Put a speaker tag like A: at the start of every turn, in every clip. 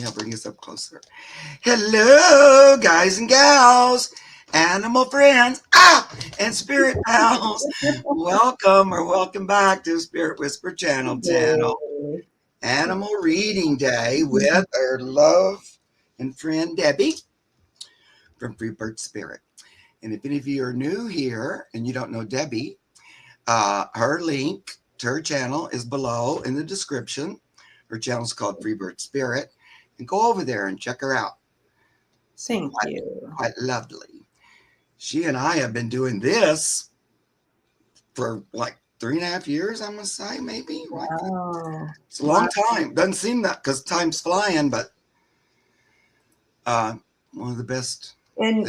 A: I'll bring this up closer. Hello, guys and gals, animal friends, and spirit pals. Welcome back to Spirit Whisper Channel. Animal Reading Day with our love and friend Debbie from Free Bird Spirit. And if any of you are new here and you don't know Debbie, her link to her channel is below in the description. Her channel is called Free Bird Spirit. And go over there and check her out.
B: Thank you.
A: Quite lovely. She and I have been doing this for like 3.5 years, I must say, maybe.
B: Wow.
A: It's a long time. Doesn't seem that because time's flying, but one of the best.
B: And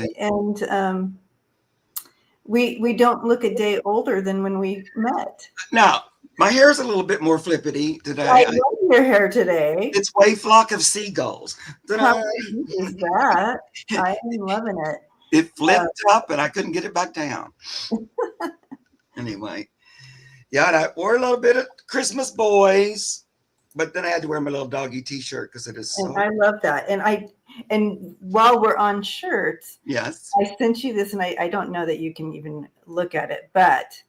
B: we don't look a day older than when we met.
A: Now, my hair's a little bit more flippity today.
B: I love your hair today.
A: It's way flock of seagulls.
B: How is that? I am loving it.
A: It flipped up and I couldn't get it back down. Anyway, yeah, and I wore a little bit of Christmas boys, but then I had to wear my little doggy t-shirt because it is so.
B: And I love that. And while we're on shirts,
A: yes,
B: I sent you this, and I don't know that you can even look at it, but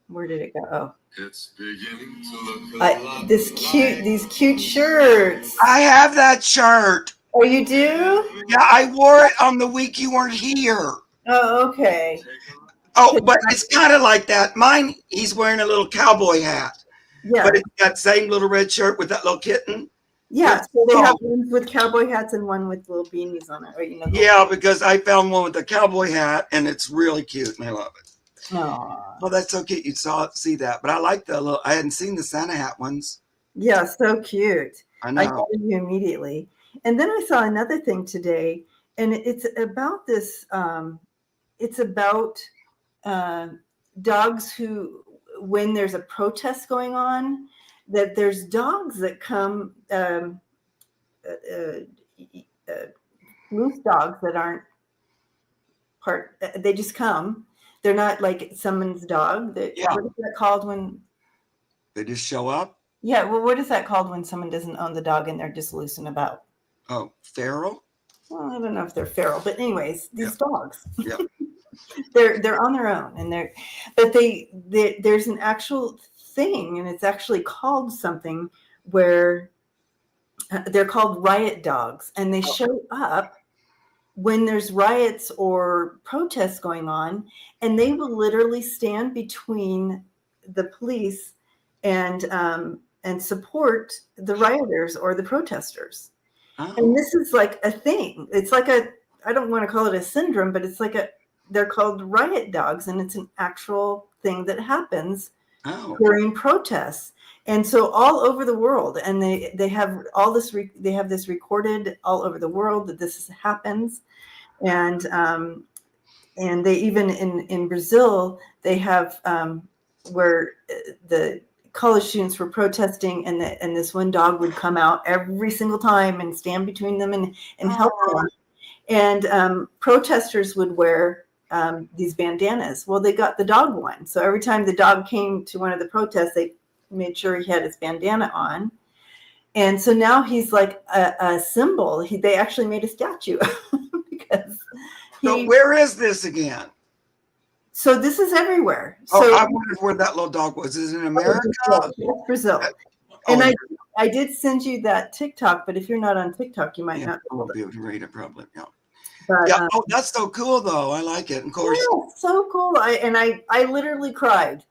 B: where did it go? Oh.
C: It's beginning to look
B: these cute shirts.
A: I have that shirt.
B: Oh, you do?
A: Yeah, I wore it on the week you weren't here.
B: Oh, okay.
A: Oh, but it's kind of like that. Mine, he's wearing a little cowboy hat.
B: Yeah.
A: But it's that same little red shirt with that little kitten.
B: Yeah, so they have ones with cowboy hats and one with little beanies on it. Or,
A: yeah, because I found one with a cowboy hat, and it's really cute, and I love it.
B: Aww.
A: Oh, that's so cute. You see that. But I like the little, I hadn't seen the Santa hat ones.
B: Yeah, so cute.
A: I know.
B: I got you immediately. And then I saw another thing today, and it's about this, it's about dogs who, when there's a protest going on, that there's dogs that come, loose dogs that aren't they just come. They're not like someone's dog. What is that called when?
A: They just show up?
B: Yeah, well, what is that called when someone doesn't own the dog and they're just loose and about?
A: Oh, feral?
B: Well, I don't know if they're feral, but anyways, these dogs.
A: Yeah.
B: they're on their own, and there's an actual thing, and it's actually called something where they're called riot dogs, and they show up when there's riots or protests going on, and they will literally stand between the police and support the rioters or the protesters. Oh. And this is like a thing. It's like I don't want to call it a syndrome, but it's like they're called riot dogs, and it's an actual thing that happens during protests. And so all over the world, and they have all this, they have this recorded all over the world that this happens. And they even in Brazil, they have where the college students were protesting, and this one dog would come out every single time and stand between them and help them. And protesters would wear these bandanas. Well, they got the dog one. So every time the dog came to one of the protests, they made sure he had his bandana on. And so now he's like a symbol. They actually made a statue because
A: So where is this again?
B: So this is everywhere.
A: I
B: So
A: wondered where that little dog was. Is it in America?
B: Brazil. And I did send you that TikTok, but if you're not on TikTok, you might not
A: I won't be able to read it probably. Yeah.
B: But,
A: that's so cool though. I like it. Of course.
B: Yeah, so cool. I literally cried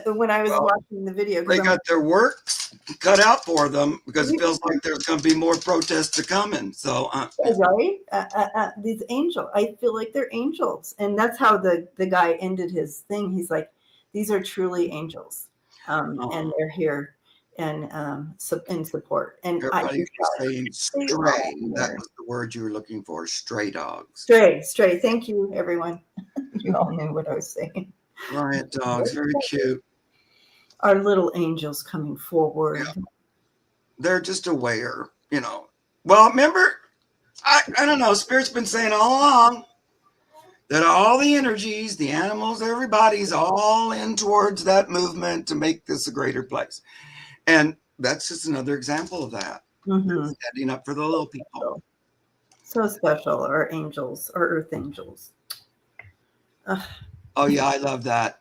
B: when I was watching the video.
A: They got their work cut out for them because it feels like there's going to be more protests to coming. So
B: right, these angels. I feel like they're angels, and that's how the guy ended his thing. He's like, these are truly angels, and they're here and in support. And
A: everybody saying stray. That was the word you were looking for. Stray dogs.
B: Stray. Thank you, everyone. You all knew what I was saying.
A: Riot dogs, very cute.
B: Our little angels coming forward.
A: Yeah. They're just aware, Well, remember, I don't know, Spirit's been saying all along that all the energies, the animals, everybody's all in towards that movement to make this a greater place. And that's just another example of that.
B: Mhm.
A: Standing up for the little people.
B: So special, our angels, our earth angels. Ugh.
A: Oh yeah, I love that.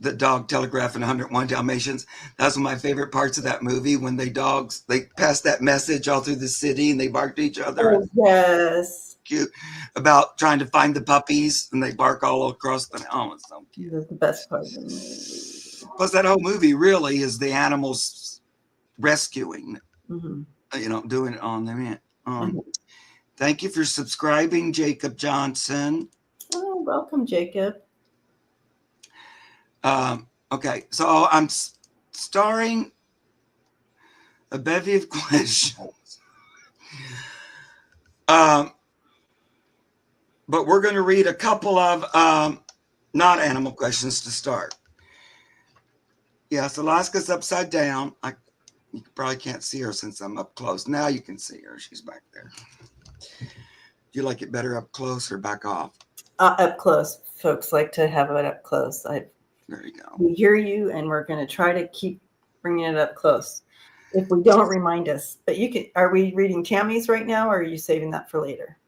A: The dog telegraph and 101 Dalmatians. That's one of my favorite parts of that movie when they pass that message all through the city and they bark to each other.
B: Oh, yes.
A: Cute about trying to find the puppies and they bark all across the. Oh, it's so cute.
B: That's the best part of the movie.
A: Plus, that whole movie really is the animals rescuing.
B: Mhm.
A: Doing it on their own.
B: Mhm.
A: Thank you for subscribing, Jacob Johnson.
B: Oh, welcome, Jacob.
A: Okay, so I'm starring a bevy of questions. But we're going to read a couple of not animal questions to start. Yes, Alaska's upside down. You probably can't see her since I'm up close. Now you can see her. She's back there. Do you like it better up close or back off?
B: Up close. Folks like to have it up close.
A: There you go.
B: We hear you, and we're going to try to keep bringing it up close. If we don't, remind us. But you can. Are we reading Tammy's right now, or are you saving that for later?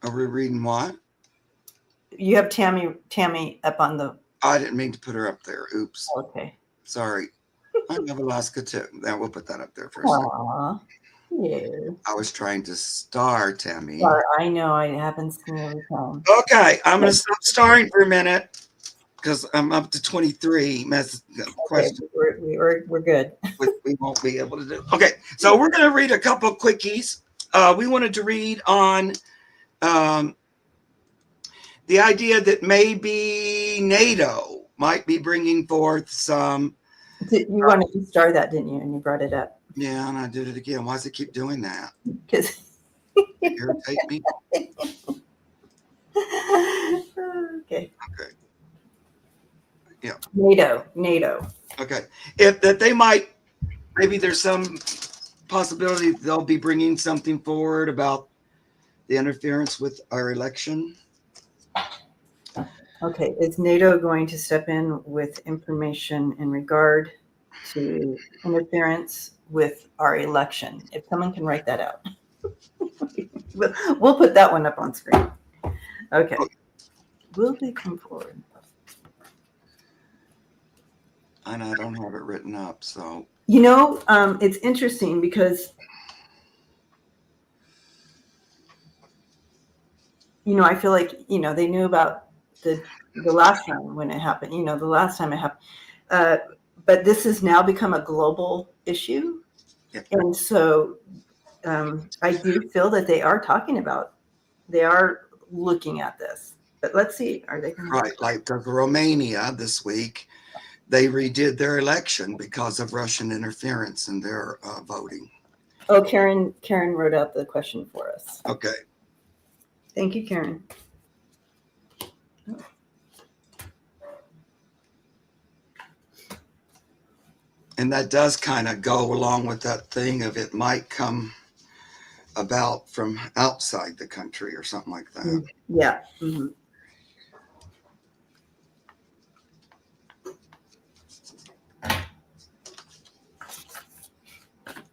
A: Are we reading what?
B: You have Tammy up on the.
A: I didn't mean to put her up there. Oops.
B: Okay.
A: Sorry. I love Alaska too. Then we'll put that up there for a
B: Aww.
A: second.
B: Yeah.
A: I was trying to star Tammy.
B: Sorry, I know it happens to me every time.
A: Okay, I'm going to stop starring for a minute because I'm up to 23 questions.
B: Okay, we're good.
A: We won't be able to do. Okay, so we're going to read a couple of quickies. We wanted to read on the idea that maybe NATO might be bringing forth some.
B: You wanted to start that, didn't you? And you brought it up.
A: Yeah, and I did it again. Why does it keep doing that?
B: Because
A: irritate me.
B: Okay.
A: Okay. Yeah.
B: NATO.
A: Okay. Maybe there's some possibility they'll be bringing something forward about the interference with our election.
B: Okay. Is NATO going to step in with information in regard to interference with our election? If someone can write that out. We'll put that one up on screen. Okay. Will they come forward?
A: And I don't have it written up, so.
B: It's interesting because, I feel like, they knew about the last time when it happened, the last time it happened. But this has now become a global issue.
A: Yep.
B: And so I do feel that they are looking at this. But let's see, are they going to?
A: Right, like Romania this week, they redid their election because of Russian interference in their voting.
B: Oh, Karen wrote out the question for us.
A: Okay.
B: Thank you, Karen.
A: And that does kind of go along with that thing of it might come about from outside the country or something like that.
B: Yeah. Mm-hmm.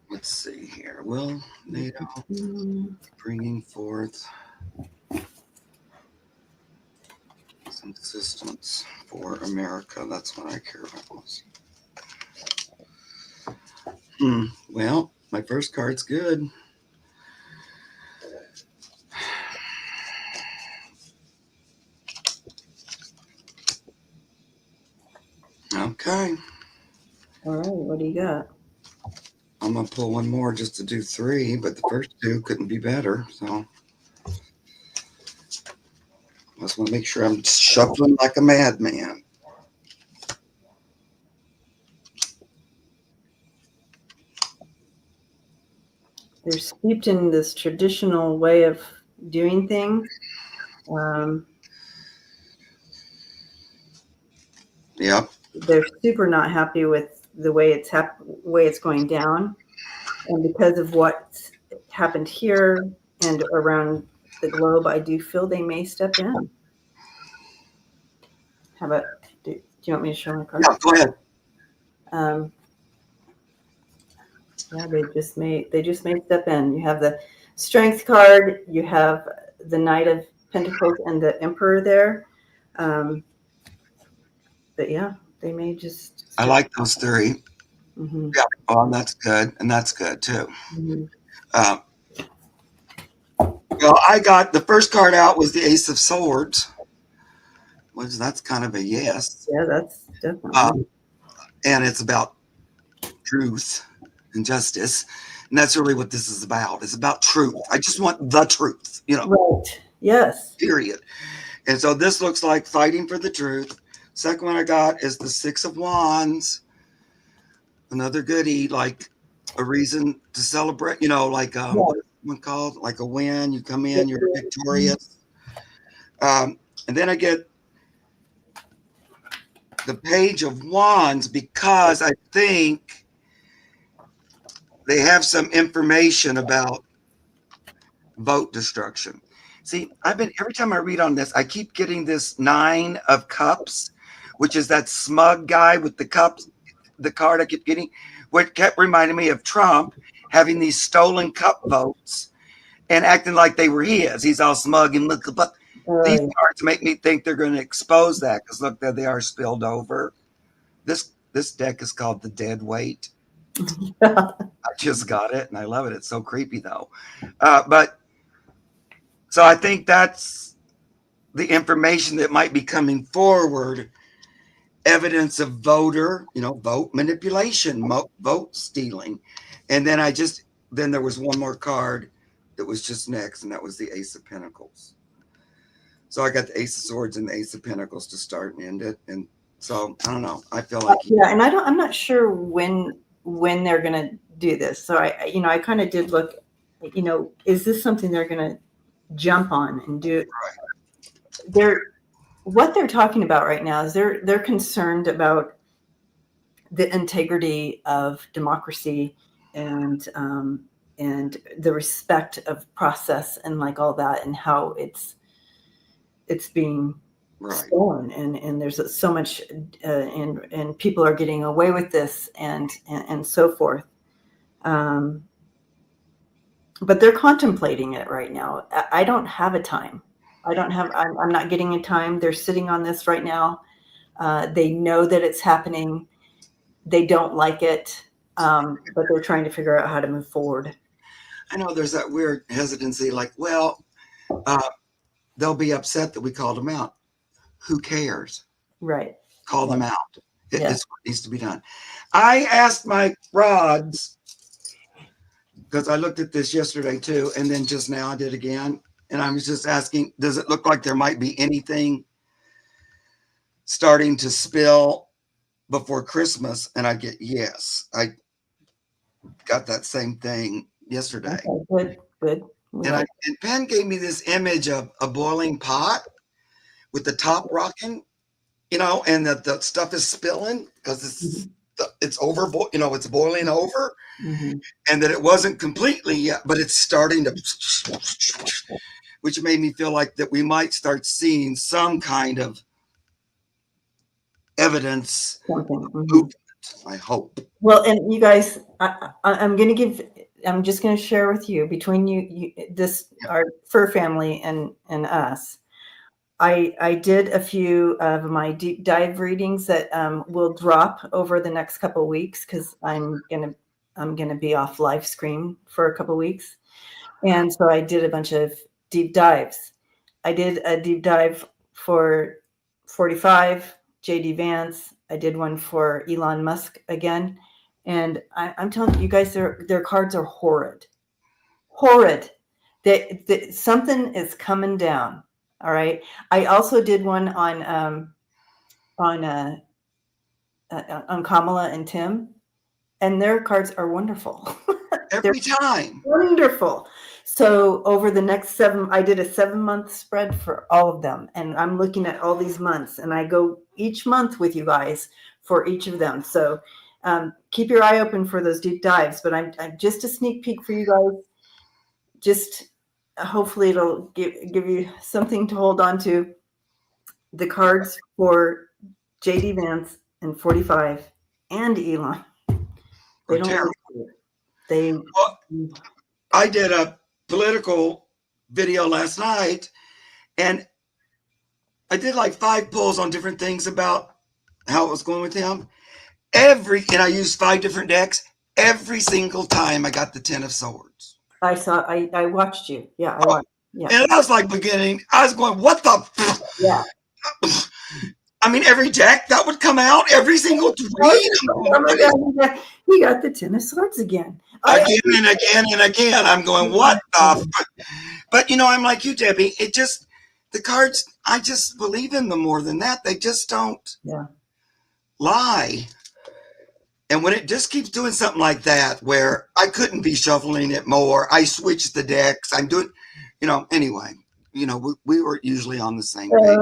A: Let's see here. Will NATO bringing forth some assistance for America? That's what I care about. Well, my first card's good. Okay.
B: All right. What do you got?
A: I'm going to pull one more just to do 3, but the first 2 couldn't be better. So I just want to make sure I'm shuffling like a madman.
B: They're steeped in this traditional way of doing things.
A: Yep.
B: They're super not happy with the way it's going down, and because of what happened here and around the globe, I do feel they may step in. How about? Do you want me to show my card?
A: Yeah, go ahead.
B: Yeah, they just made step in. You have the Strength card, you have the Knight of Pentacles and the Emperor there. But yeah, they may just
A: I
B: step.
A: like those three.
B: Mm-hmm.
A: Yeah. Well, and that's good. And that's good too.
B: Mm-hmm.
A: Um, well, I got the first card out was the Ace of Swords, which that's kind of a yes.
B: Yeah, that's definitely.
A: And it's about truth and justice. And that's really what this is about. It's about truth. I just want the truth,
B: Right. Yes.
A: period. And so this looks like fighting for the truth. Second one I got is the Six of Wands. Another goodie, like a reason to celebrate, like what's one called? Like a win. You come in, you're victorious. And then I get the Page of Wands because I think they have some information about vote destruction. See, every time I read on this, I keep getting this Nine of Cups, which is that smug guy with the cups, the card I keep getting, what kept reminding me of Trump having these stolen cup votes and acting like they were his. He's all smug and look, but these cards make me think they're going to expose that because look, there they are spilled over. This deck is called the Dead Weight. I just got it and I love it. It's so creepy though. But so I think that's the information that might be coming forward. Evidence of vote manipulation, vote stealing. And then then there was one more card that was just next, and that was the Ace of Pentacles. So I got the Ace of Swords and the Ace of Pentacles to start and end it. And so I don't know. I feel like
B: and I'm not sure when they're gonna do this. So I kind of did look, is this something they're gonna jump on and do? Right. What they're talking about right now is they're concerned about the integrity of democracy and the respect of process and like all that and how it's being stolen and there's so much and people are getting away with this and so forth. But they're contemplating it right now. I don't have a time. I'm not getting a time. They're sitting on this right now. They know that it's happening. They don't like it, but they're trying to figure out how to move forward.
A: I know there's that weird hesitancy, like, well, they'll be upset that we called them out. Who cares?
B: Right.
A: Call them out. It's what needs to be done. I asked my rods, because I looked at this yesterday too, and then just now I did again. And I was just asking, does it look like there might be anything starting to spill before Christmas? And I get yes. I got that same thing yesterday.
B: Okay, good.
A: And Penn gave me this image of a boiling pot with the top rocking, and that the stuff is spilling because it's over, it's boiling over, and that it wasn't completely yet, but it's starting to, which made me feel like that we might start seeing some kind of evidence movement, I hope.
B: Well, and you guys, I'm just going to share with you between you our fur family and us. I did a few of my deep dive readings that will drop over the next couple of weeks because I'm gonna be off live stream for a couple of weeks, and so I did a bunch of deep dives. I did a deep dive for 45 JD Vance. I did one for Elon Musk again, and I'm telling you guys, their cards are horrid. That something is coming down. All right. I also did one on Kamala and Tim, and their cards are wonderful.
A: Every time.
B: Wonderful. So over the next I did a 7-month spread for all of them, and I'm looking at all these months, and I go each month with you guys for each of them. So keep your eye open for those deep dives. But I'm just a sneak peek for you guys. Just hopefully it'll give you something to hold on to. The cards for JD Vance and 45 and Elon.
A: They don't terrible.
B: They.
A: Well, I did a political video last night, and I did like 5 polls on different things about how it was going with him. And I used 5 different decks. Every single time I got the 10 of swords.
B: I saw. I watched you. Yeah, I watched. Yeah.
A: And I was like I was going, what the?
B: Yeah.
A: I mean, every deck that would come out, every single tweet.
B: Oh my God, he got the 10 of swords again.
A: Again and again and again. I'm going, what the? But, I'm like you, Debbie. The cards, I just believe in them more than that. They just don't lie. And when it just keeps doing something like that, where I couldn't be shuffling it more, I switched the decks. I'm doing, anyway, we were usually on the same page.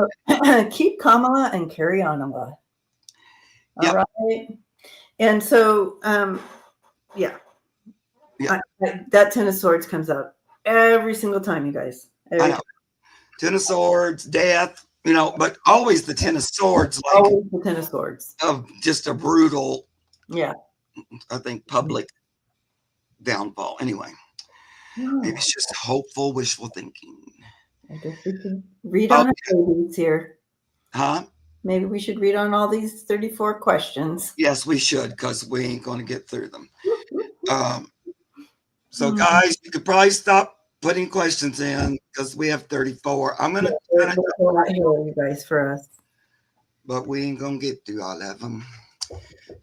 B: Keep Kamala and carry on, Allah. All
A: yep.
B: right. And so, that 10 of swords comes out every single time, you guys.
A: I know. 10 of swords, death, but always the 10 of swords. Like,
B: always the 10 of swords.
A: Of just a brutal,
B: I
A: think, public downfall. Anyway, maybe it's just hopeful, wishful thinking.
B: I guess we can read on these here.
A: Huh?
B: Maybe we should read on all these 34 questions.
A: Yes, we should, because we ain't going to get through them. So, guys, you could probably stop putting questions in because we have 34. I'm going to
B: you guys for us.
A: But we ain't going to get through all of them,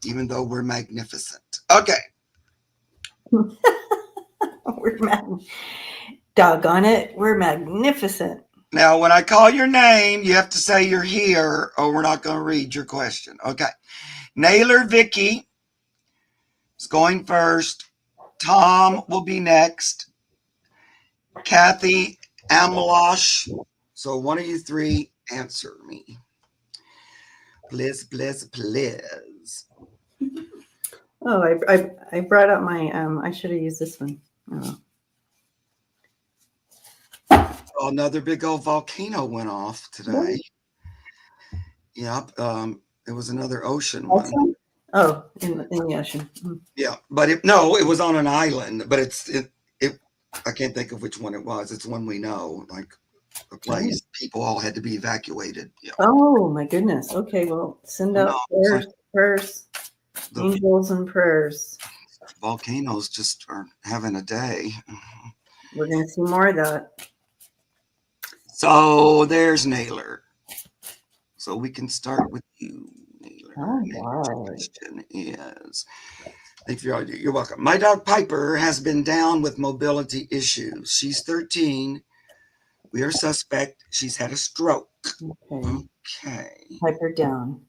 A: even though we're magnificent. Okay.
B: Doggone it. We're magnificent.
A: Now, when I call your name, you have to say you're here or we're not going to read your question. Okay. Naylor Vicky is going first. Tom will be next. Kathy Amalosh. So one of you 3 answer me. Please, please, please.
B: Oh, I brought up my, I should have used this one.
A: Oh, another big old volcano went off today. Yep. It was another ocean one.
B: Oh, in the ocean.
A: Yeah, but it was on an island, but it I can't think of which one it was. It's one we know, like a place people all had to be evacuated. Yeah.
B: Oh my goodness. Okay, well, send out prayers, angels and prayers.
A: Volcanoes just are having a day.
B: We're going to see more of that.
A: So there's Naylor. So we can start with you, Naylor.
B: All right.
A: Question is, you're welcome. My dog Piper has been down with mobility issues. She's 13. We are suspect she's had a stroke. Okay.
B: Piper down.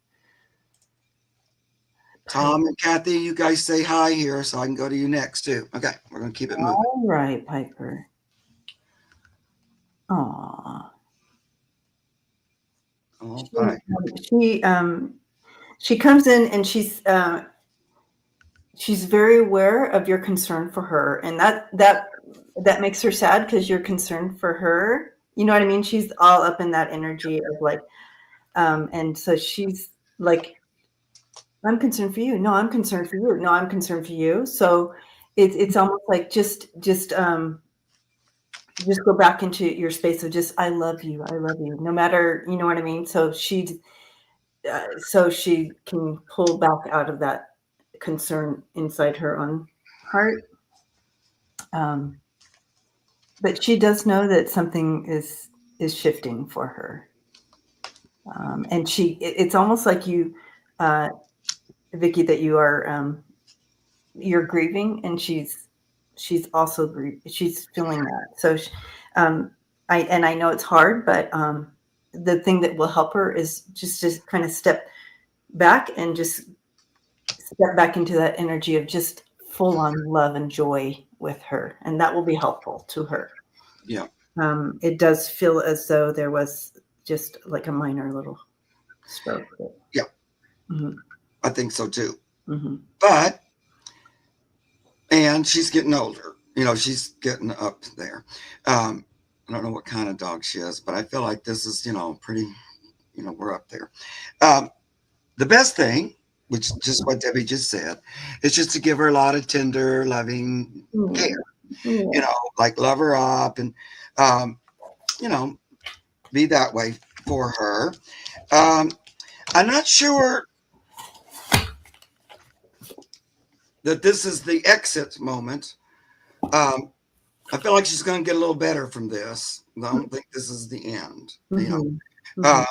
A: Tom and Kathy, you guys say hi here so I can go to you next too. Okay, we're going to keep it moving.
B: All right, Piper. Aww. She comes in and she's very aware of your concern for her, and that makes her sad because you're concerned for her. You know what I mean? She's all up in that energy of like, and so she's like, I'm concerned for you. No, I'm concerned for you. No, I'm concerned for you. So it's almost like just go back into your space of just, I love you. I love you. No matter, you know what I mean? So she can pull back out of that concern inside her own heart. But she does know that something is shifting for her. And it's almost like you, Vicky, that you are, you're grieving, and she's also she's feeling that. So, I know it's hard, but the thing that will help her is just to kind of step back and just step back into that energy of just full on love and joy with her, and that will be helpful to her.
A: Yeah.
B: It does feel as though there was just like a minor little stroke.
A: Yeah.
B: Mm-hmm.
A: I think so too.
B: Mm-hmm.
A: And she's getting older. She's getting up there. I don't know what kind of dog she is, but I feel like this is, pretty, we're up there. The best thing which just what Debbie just said. It's just to give her a lot of tender, loving care,
B: Yeah.
A: like love her up and, um, be that way for her. Um, I'm not sure that this is the exit moment. Um, I feel like she's going to get a little better from this. I don't think this is the end. Uh,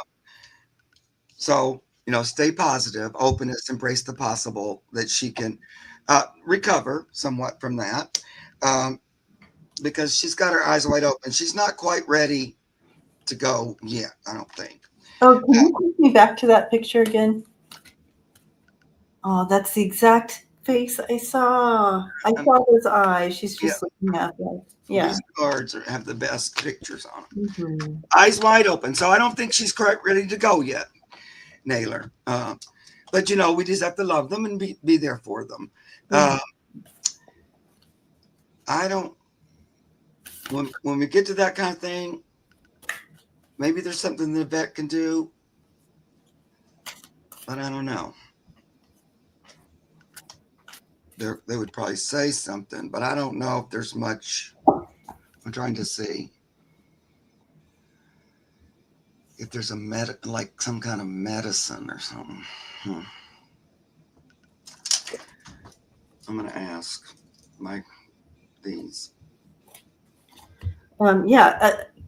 A: so, stay positive, openness, embrace the possible that she can recover somewhat from that, because she's got her eyes wide open. She's not quite ready to go yet, I don't think.
B: Oh, can you take me back to that picture again? Oh, that's the exact face I saw. I saw those eyes. She's just looking at me. Yeah.
A: These cards have the best pictures on them.
B: Mm-hmm.
A: Eyes wide open. So I don't think she's quite ready to go yet, Naylor. But, we just have to love them and be there for them. I don't, when we get to that kind of thing, maybe there's something the vet can do, but I don't know. They would probably say something, but I don't know if there's much. I'm trying to see if there's like some kind of medicine or something. I'm going to ask these.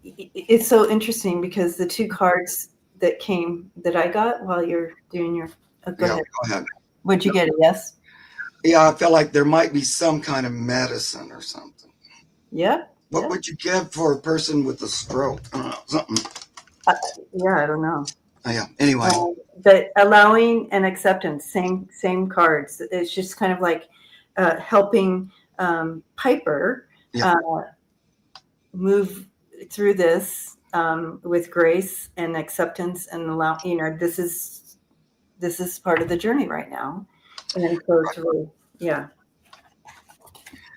B: It's so interesting because the two cards that I got while you're doing your. Go ahead. Would you get it? Yes.
A: Yeah, I felt like there might be some kind of medicine or something.
B: Yeah.
A: What would you give for a person with a stroke? I don't know, something.
B: I don't know.
A: Oh, yeah. Anyway.
B: But allowing and acceptance, same cards. It's just kind of like helping Piper move through this with grace and acceptance and allow. This is part of the journey right now, and then yeah.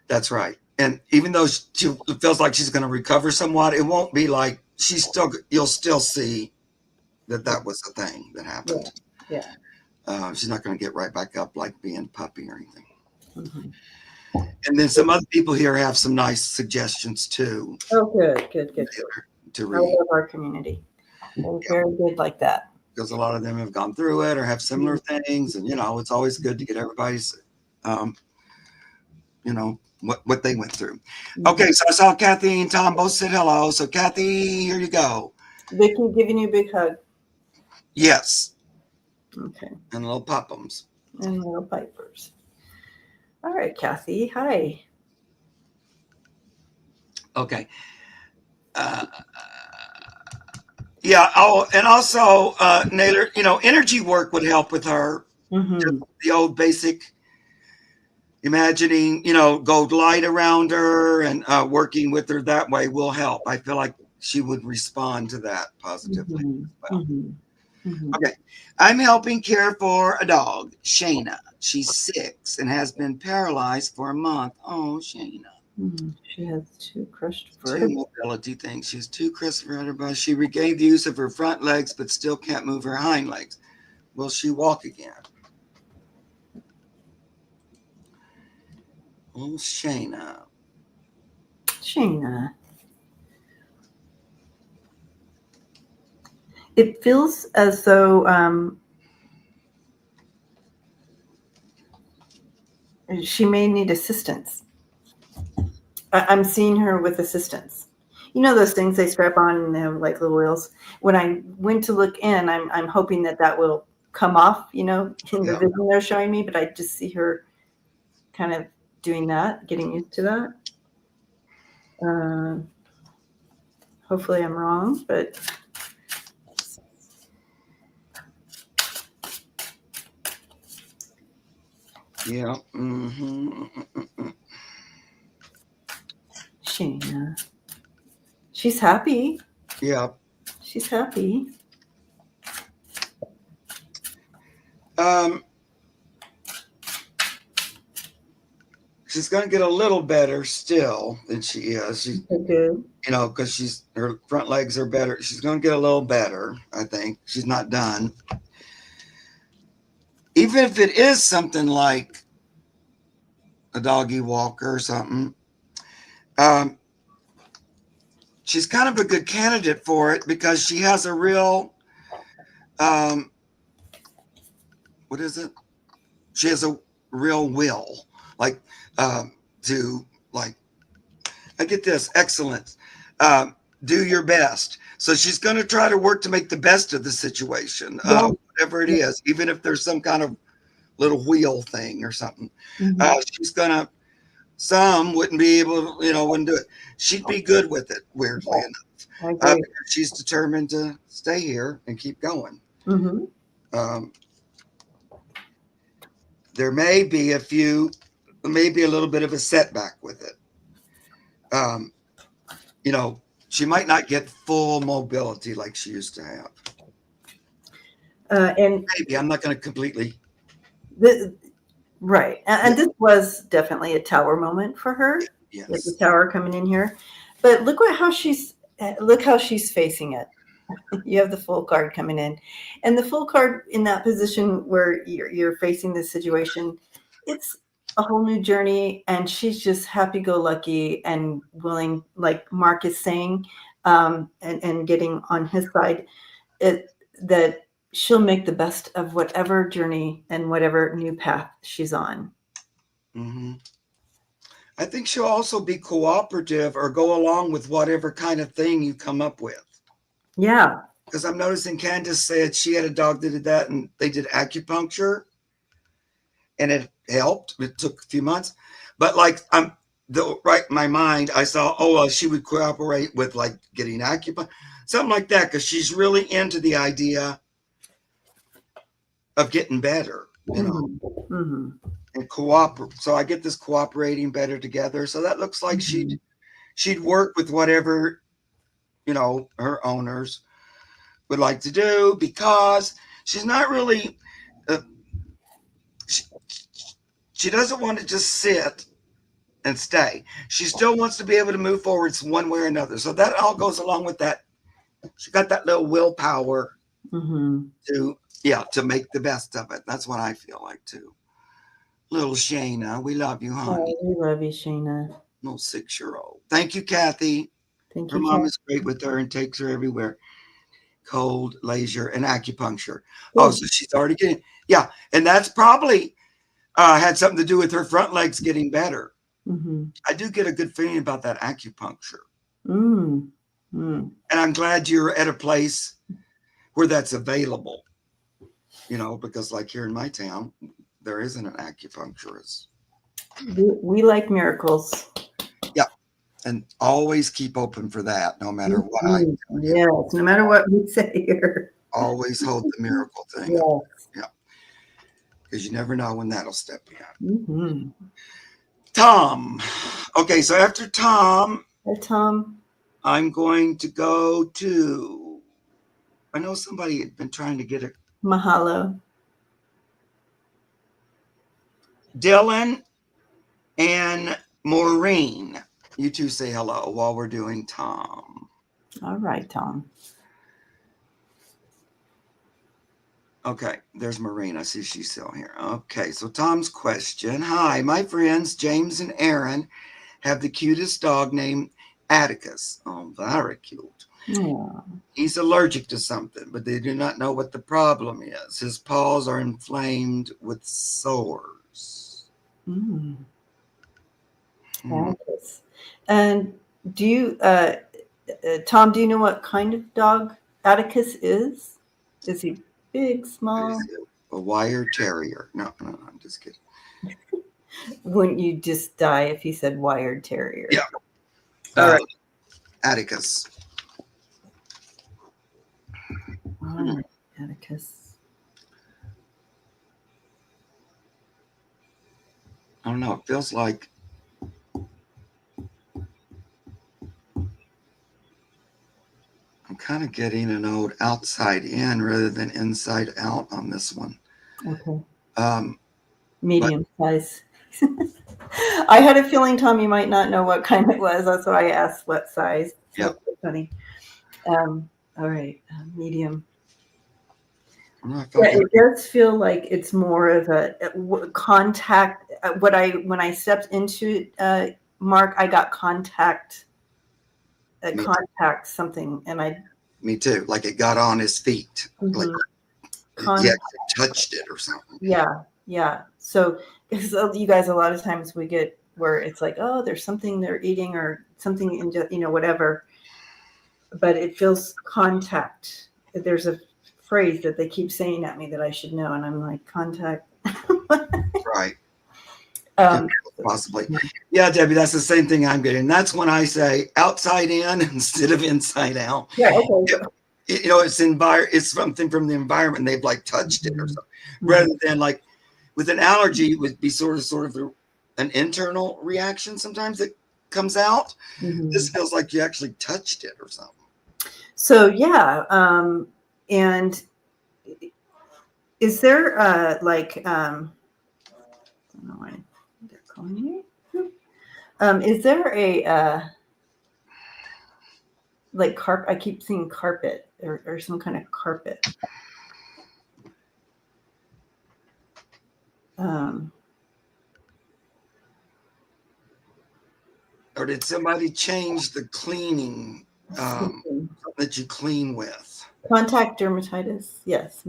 A: That's right. And even though she feels like she's going to recover somewhat, it won't be like you'll still see that was the thing that happened.
B: Yeah.
A: She's not going to get right back up like being a puppy or anything. Mm-hmm. And then some other people here have some nice suggestions too.
B: Oh, good.
A: To read.
B: I love our community. They're very good like that.
A: Because a lot of them have gone through it or have similar things. And, it's always good to get everybody's, what they went through. Okay, so I saw Kathy and Tom both said hello. So Kathy, here you go.
B: Vicky giving you a big hug.
A: Yes.
B: Okay.
A: And little pop-ums.
B: And little pipers. All right, Kathy. Hi.
A: Okay. Yeah. Oh, and also, Naylor, energy work would help with her. Mm-hmm. The old basic imagining, gold light around her and working with her that way will help. I feel like she would respond to that positively. Mm-hmm. Well. Mm-hmm. Okay. I'm helping care for a dog, Shaina. She's 6 and has been paralyzed for a month. Oh, Shaina.
B: Mm-hmm. She has 2 crushed vertebrae.
A: 2 mobility things. She has 2 crushed vertebrae. She regained the use of her front legs, but still can't move her hind legs. Will she walk again? Oh, Shaina.
B: It feels as though she may need assistance. I'm seeing her with assistance. Those things they strap on and they have like little wheels. When I went to look in, I'm hoping that will come off, in the vision they're showing me, but I just see her kind of doing that, getting used to that. Hopefully I'm wrong, but
A: yeah. Mm-hmm.
B: Shaina. She's happy.
A: Yeah.
B: She's happy.
A: She's going to get a little better still than she is. She's
B: good.
A: Because her front legs are better. She's going to get a little better, I think. She's not done. even if it is something like a doggy walker or something, um, she's kind of a good candidate for it because she has a real, um, what is it? She has a real will, like to like. I get this excellence. Do your best. So she's going to try to work to make the best of the situation,
B: Yeah.
A: whatever it is, even if there's some kind of little wheel thing or something.
B: Mm-hmm.
A: She's going to. Some wouldn't be able, wouldn't do it. She'd be good with it, weirdly enough,
B: I agree.
A: because she's determined to stay here and keep going.
B: Mm-hmm.
A: Um, there may be maybe a little bit of a setback with it. Um, she might not get full mobility like she used to have.
B: And
A: Maybe I'm not going to completely.
B: right, and this was definitely a tower moment for her. With the
A: Yes.
B: tower coming in here, but look how she's facing it. You have the full card coming in, and the full card in that position where you're facing this situation. It's a whole new journey, and she's just happy-go-lucky and willing, like Mark is saying, and getting on his side. That she'll make the best of whatever journey and whatever new path she's on.
A: Mm-hmm. I think she'll also be cooperative or go along with whatever kind of thing you come up with.
B: Yeah.
A: Because I'm noticing Candace said she had a dog that did that, and they did acupuncture, and it helped. It took a few months, but like right in my mind, I saw, oh well, she would cooperate with like getting acupuncture, something like that, because she's really into the idea of getting better,
B: Mm-hmm. Mm-hmm.
A: and cooperate. So I get this cooperating better together. So that looks like
B: Mm-hmm.
A: she'd work with whatever her owners would like to do, because she's not really. She, she doesn't want to just sit and stay. She still wants to be able to move forwards one way or another. So that all goes along with that. She got that little willpower
B: Mm-hmm.
A: to make the best of it. That's what I feel like too. Little Shaina, we love you, honey.
B: Oh, we love you, Shaina.
A: Little 6-year-old. Thank you, Kathy.
B: Thank
A: Her
B: you,
A: mom
B: Kat.
A: is great with her and takes her everywhere. Cold, laser, and acupuncture. Oh,
B: Good.
A: so she's already getting, yeah. And that's probably had something to do with her front legs getting better.
B: Mm-hmm.
A: I do get a good feeling about that acupuncture.
B: Mm. Mm.
A: And I'm glad you're at a place where that's available, because like here in my town, there isn't an acupuncturist.
B: We like miracles.
A: Yeah. And always keep open for that, no matter what I
B: Mm-hmm.
A: tell you.
B: Yes, no matter what we say here.
A: Always hold the miracle thing up.
B: Yes.
A: Yeah. Because you never know when that'll step in.
B: Mm-hmm.
A: Tom. Okay, so after Tom,
B: Hey, Tom.
A: I'm going to go to, I know somebody had been trying to get a
B: Mahalo.
A: Dylan and Maureen. You two say hello while we're doing Tom.
B: All right, Tom.
A: Okay, there's Maureen. I see she's still here. Okay, so Tom's question. Hi, my friends James and Aaron have the cutest dog named Atticus. Oh, very cute.
B: Yeah.
A: He's allergic to something, but they do not know what the problem is. His paws are inflamed with sores.
B: Mm.
A: Hmm.
B: Atticus. And do you, Tom, do you know what kind of dog Atticus is? Is he big,
A: What
B: small?
A: is it? A wire terrier. No, I'm just kidding.
B: Wouldn't you just die if he said wired terrier?
A: Yeah.
B: All right.
A: Atticus.
B: All right, Atticus.
A: I don't know. It feels like I'm kind of getting an old outside in rather than inside out on this one.
B: Okay. Medium size. I had a feeling, Tom, you might not know what kind it was. That's why I asked what size. So
A: Yep.
B: funny. All right, medium.
A: I felt
B: Yeah, it does feel like it's more of a contact. When I stepped into Mark, I got contact,
A: me,
B: contact something, and I
A: me too. Like it got on his feet. Like he
B: con
A: actually touched it or something.
B: yeah. So because you guys, a lot of times we get where it's like, oh, there's something they're eating or something in whatever, but it feels contact. There's a phrase that they keep saying at me that I should know, and I'm like, contact.
A: Right.
B: um,
A: Possibly. Yeah, Debbie, that's the same thing I'm getting. That's when I say outside in instead of inside out.
B: yeah, okay.
A: It's something from the environment. They've like touched it or something, rather than like with an allergy, it would be sort of an internal reaction sometimes that comes out. This feels like you actually touched it or something.
B: So yeah, and is there like I don't know why they're calling me. Is there a like I keep seeing carpet or some kind of carpet.
A: Or did somebody change the cleaning that you clean with?
B: Contact dermatitis, yes.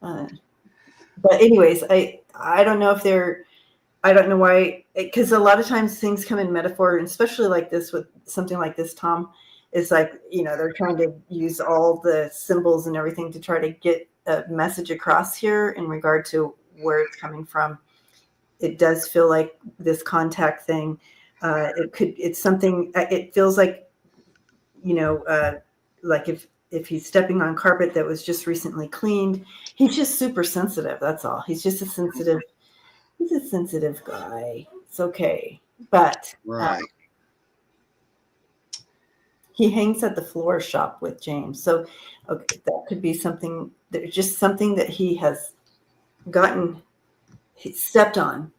B: But anyways, I don't know if they're, I don't know why, because a lot of times things come in metaphor, and especially like this with something like this, Tom, is like, they're trying to use all the symbols and everything to try to get a message across here in regard to where it's coming from. It does feel like this contact thing. It's something, it feels like, like if he's stepping on carpet that was just recently cleaned, he's just super sensitive. That's all. He's a sensitive guy. It's okay. But
A: Right.
B: He hangs at the floor shop with James. So okay, that could be something, just something that he has stepped on.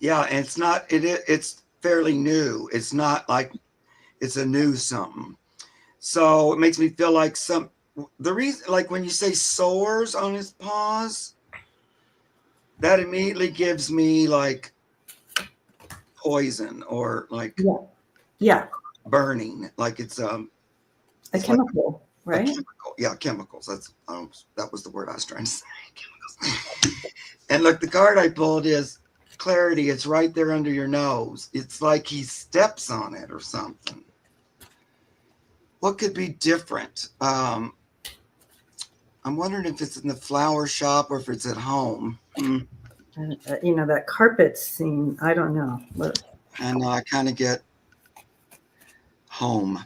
A: Yeah, and it's fairly new. It's not like it's a new something. So it makes me feel like the reason, like when you say sores on his paws, that immediately gives me like poison or like burning, like it's a
B: chemical, right?
A: A chemical. Yeah, chemicals. That was the word I was trying to say. Chemicals. And look, the card I pulled is clarity. It's right there under your nose. It's like he steps on it or something. What could be different? I'm wondering if it's in the flower shop or if it's at home.
B: That carpet scene, I don't know.
A: And I kind of get home.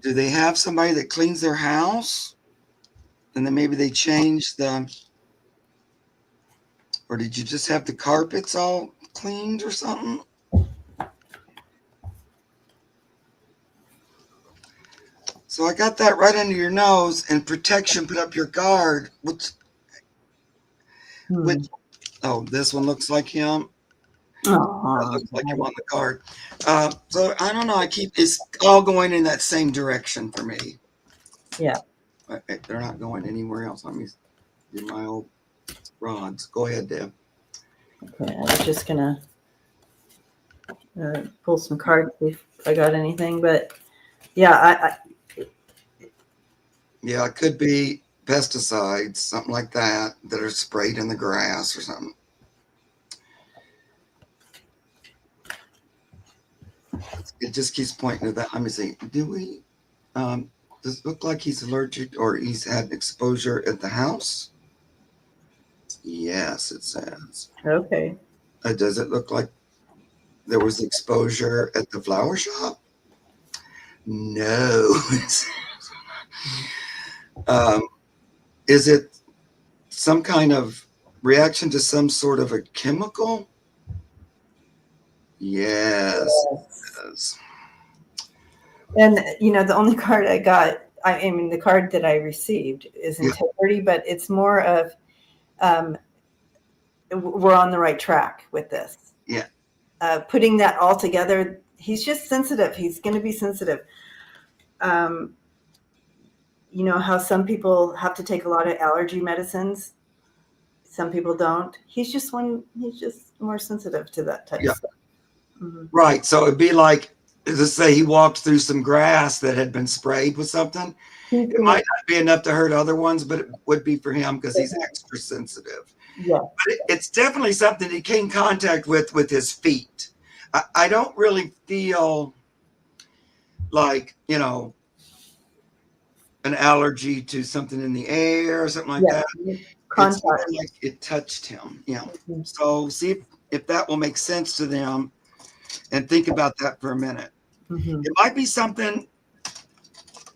A: Do they have somebody that cleans their house? And then maybe they change or did you just have the carpets all cleaned or something? So I got that right under your nose, and protection, put up your guard, which this one looks like him. That looks like him on the card. So I don't know. It's all going in that same direction for me.
B: Yeah.
A: They're not going anywhere else. Let me do my old rods. Go ahead, Deb.
B: Okay, I was just gonna pull some cards if I got anything, but yeah,
A: Yeah, it could be pesticides, something like that are sprayed in the grass or something. It just keeps pointing to that. Let me see. Do we? Does it look like he's allergic or he's had exposure at the house? Yes, it says.
B: Okay.
A: Does it look like there was exposure at the flower shop? No. Is it some kind of reaction to some sort of a chemical? Yes.
B: And the only card I got, I mean, the card that I received is integrity, but it's more of we're on the right track with this.
A: Yeah.
B: Putting that all together, he's just sensitive. He's going to be sensitive. you know how some people have to take a lot of allergy medicines? Some people don't. He's just more sensitive to that type
A: Yeah.
B: of stuff. Mm-hmm.
A: Right. So it'd be like, let's say he walked through some grass that had been sprayed with something. It might not be enough to hurt other ones, but it would be for him because he's extra sensitive.
B: Yeah.
A: But it's definitely something he came in contact with his feet. I don't really feel like, an allergy to something in the air or something like that. It's more
B: Contact.
A: like it touched him.
B: Mm-hmm.
A: So see if that will make sense to them, and think about that for a minute.
B: Mm-hmm.
A: It might be something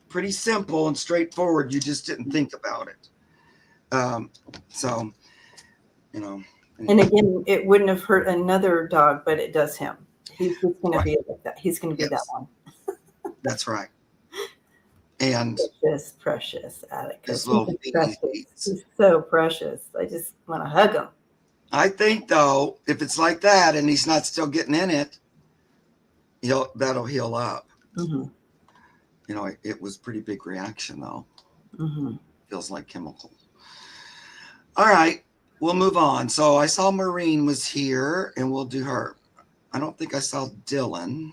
A: pretty simple and straightforward. You just didn't think about it. So, anyway.
B: And again, it wouldn't have hurt another dog, but it does him. He's just going to be like that. He's going to be that one.
A: That's right. And
B: precious Atticus.
A: his little
B: He's so precious. I just want to hug him.
A: I think though, if it's like that and he's not still getting in it, that'll heal up.
B: Mm-hmm.
A: It was pretty big reaction though.
B: Mm-hmm.
A: Feels like chemical. All right, we'll move on. So I saw Maureen was here, and we'll do her. I don't think I saw Dylan.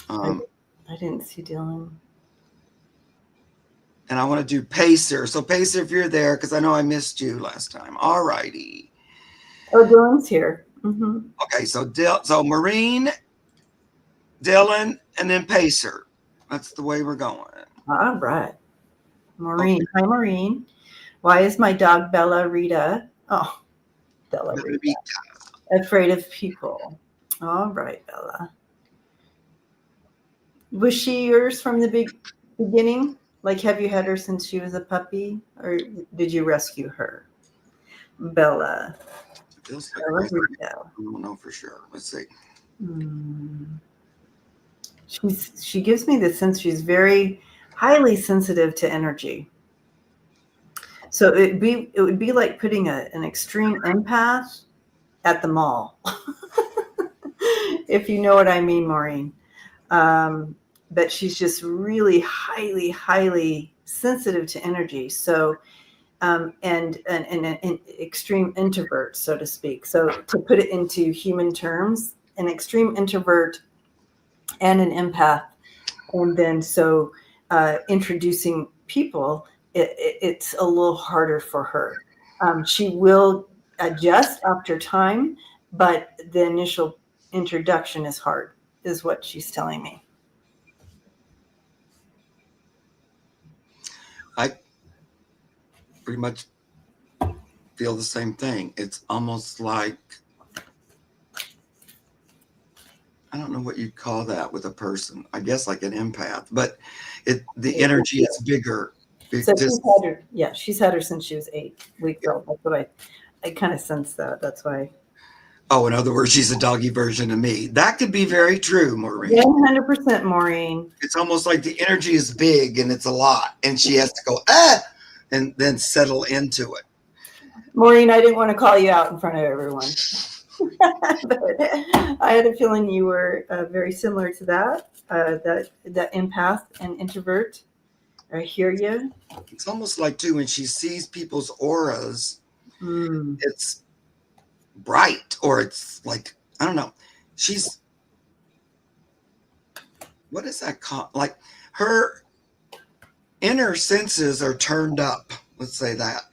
B: I didn't see Dylan.
A: And I want to do Pacer. So Pacer, if you're there, because I know I missed you last time. All righty.
B: Oh, Dylan's here. Mm-hmm.
A: Okay, so Maureen, Dylan, and then Pacer. That's the way we're going.
B: All right. Maureen. Okay. Hi, Maureen. Why is my dog Bella Rita? Oh, Bella Rita. Afraid of people. All right, Bella. Was she yours from the beginning? Like, have you had her since she was a puppy, or did you rescue her? Bella.
A: It feels like Bella Rita. I don't know for sure. Let's see.
B: She gives me the sense she's very highly sensitive to energy. So it would be like putting an extreme empath at the mall, if you know what I mean, Maureen. But she's just really highly, highly sensitive to energy. So, and an extreme introvert, so to speak. So to put it into human terms, an extreme introvert and an empath, and then so introducing people, it's a little harder for her. She will adjust after time, but the initial introduction is hard, is what she's telling me.
A: I pretty much feel the same thing. It's almost like, I don't know what you'd call that with a person. I guess like an empath, but the energy is bigger.
B: So she's had her since she was 8 weeks old. That's what I kind of sense that. That's why.
A: Oh, in other words, she's a doggy version of me. That could be very true, Maureen.
B: 100%, Maureen.
A: It's almost like the energy is big and it's a lot, and she has to go, and then settle into it.
B: Maureen, I didn't want to call you out in front of everyone. But I had a feeling you were very similar to that empath and introvert. I hear you.
A: It's almost like, too, when she sees people's auras, it's bright, or it's like, I don't know. What is that called? Like, her inner senses are turned up. Let's say that.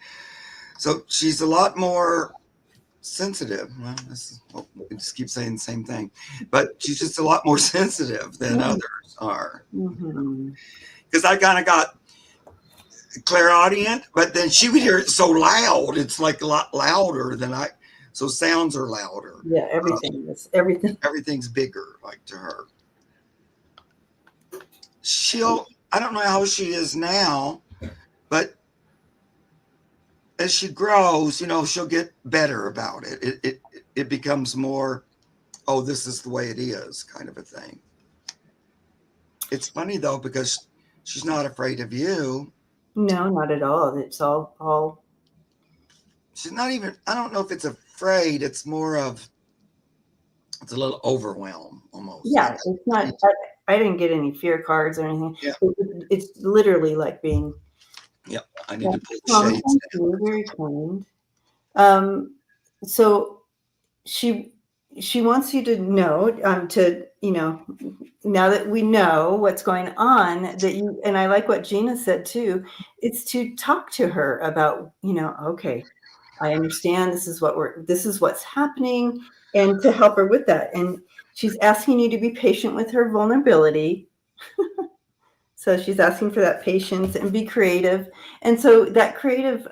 A: So she's a lot more sensitive. Well, we just keep saying the same thing, but she's just a lot more sensitive than others are. Because I kind of got clairaudient, but then she would hear it so loud. It's like a lot louder than so sounds are louder.
B: Yeah, everything.
A: Everything's bigger, like, to her. I don't know how she is now, but as she grows, she'll get better about it. It becomes more, oh, this is the way it is, kind of a thing. It's funny though, because she's not afraid of you.
B: No, not at all. It's all.
A: She's not even, I don't know if it's afraid. It's more of, it's a little overwhelmed almost.
B: Yeah, it's not. I didn't get any fear cards or anything.
A: Yeah.
B: It's literally like being
A: I need to pull the
B: calm.
A: shades
B: Thank you, very kind. So she wants you to know, now that we know what's going on, that you, and I like what Gina said too, it's to talk to her about, okay, I understand this is what's happening, and to help her with that. And she's asking you to be patient with her vulnerability. So she's asking for that patience and be creative. And so that creative,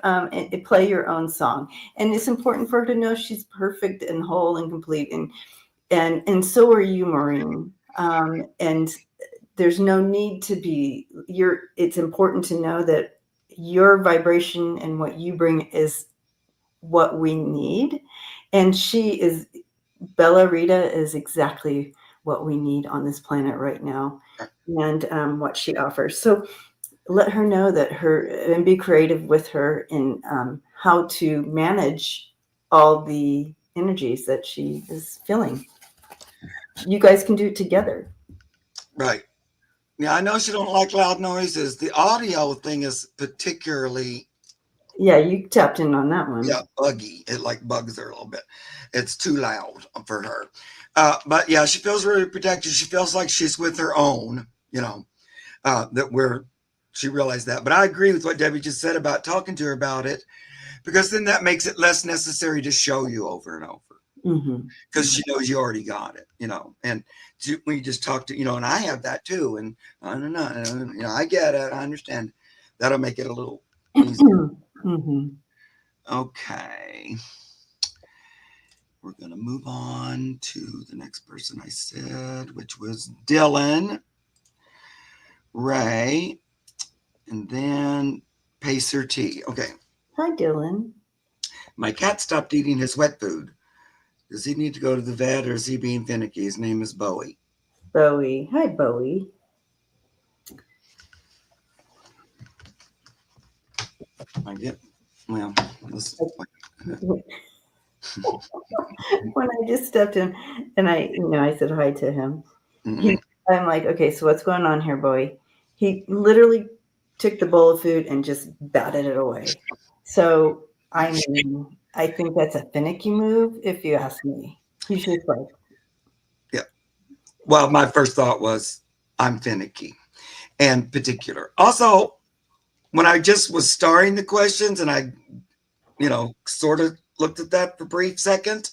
B: play your own song. And it's important for her to know she's perfect and whole and complete. And so are you, Maureen. And there's no need to be it's important to know that your vibration and what you bring is what we need. And Bella Rita is exactly what we need on this planet right now, and what she offers. So let her know and be creative with her in how to manage all the energies that she is feeling. You guys can do it together.
A: Right. Yeah, I know she don't like loud noises. The audio thing is particularly
B: Yeah, you tapped in on that one.
A: buggy. It like bugs her a little bit. It's too loud for her. But yeah, she feels really protected. She feels like she's with her own, she realized that. But I agree with what Debbie just said about talking to her about it, because then that makes it less necessary to show you over and over. Because she knows you already got it, and when you just talk to, and I have that too, and I don't know, I get it, I understand. That'll make it a little easier. Okay, we're gonna move on to the next person I said, which was Dylan, Ray, and then Pacer T. Okay.
B: Hi, Dylan.
A: My cat stopped eating his wet food. Does he need to go to the vet, or is he being finicky? His name is Bowie.
B: Bowie. Hi, Bowie.
A: I get, well,
B: when I just stepped in and I said hi to him, I'm like, okay, so what's going on here, Bowie? He literally took the bowl of food and just batted it away. So, I think that's a finicky move, if you ask me. He's just like,
A: yeah. Well, my first thought was, I'm finicky and particular. Also, when I just was starring the questions and I, sort of looked at that for a brief second,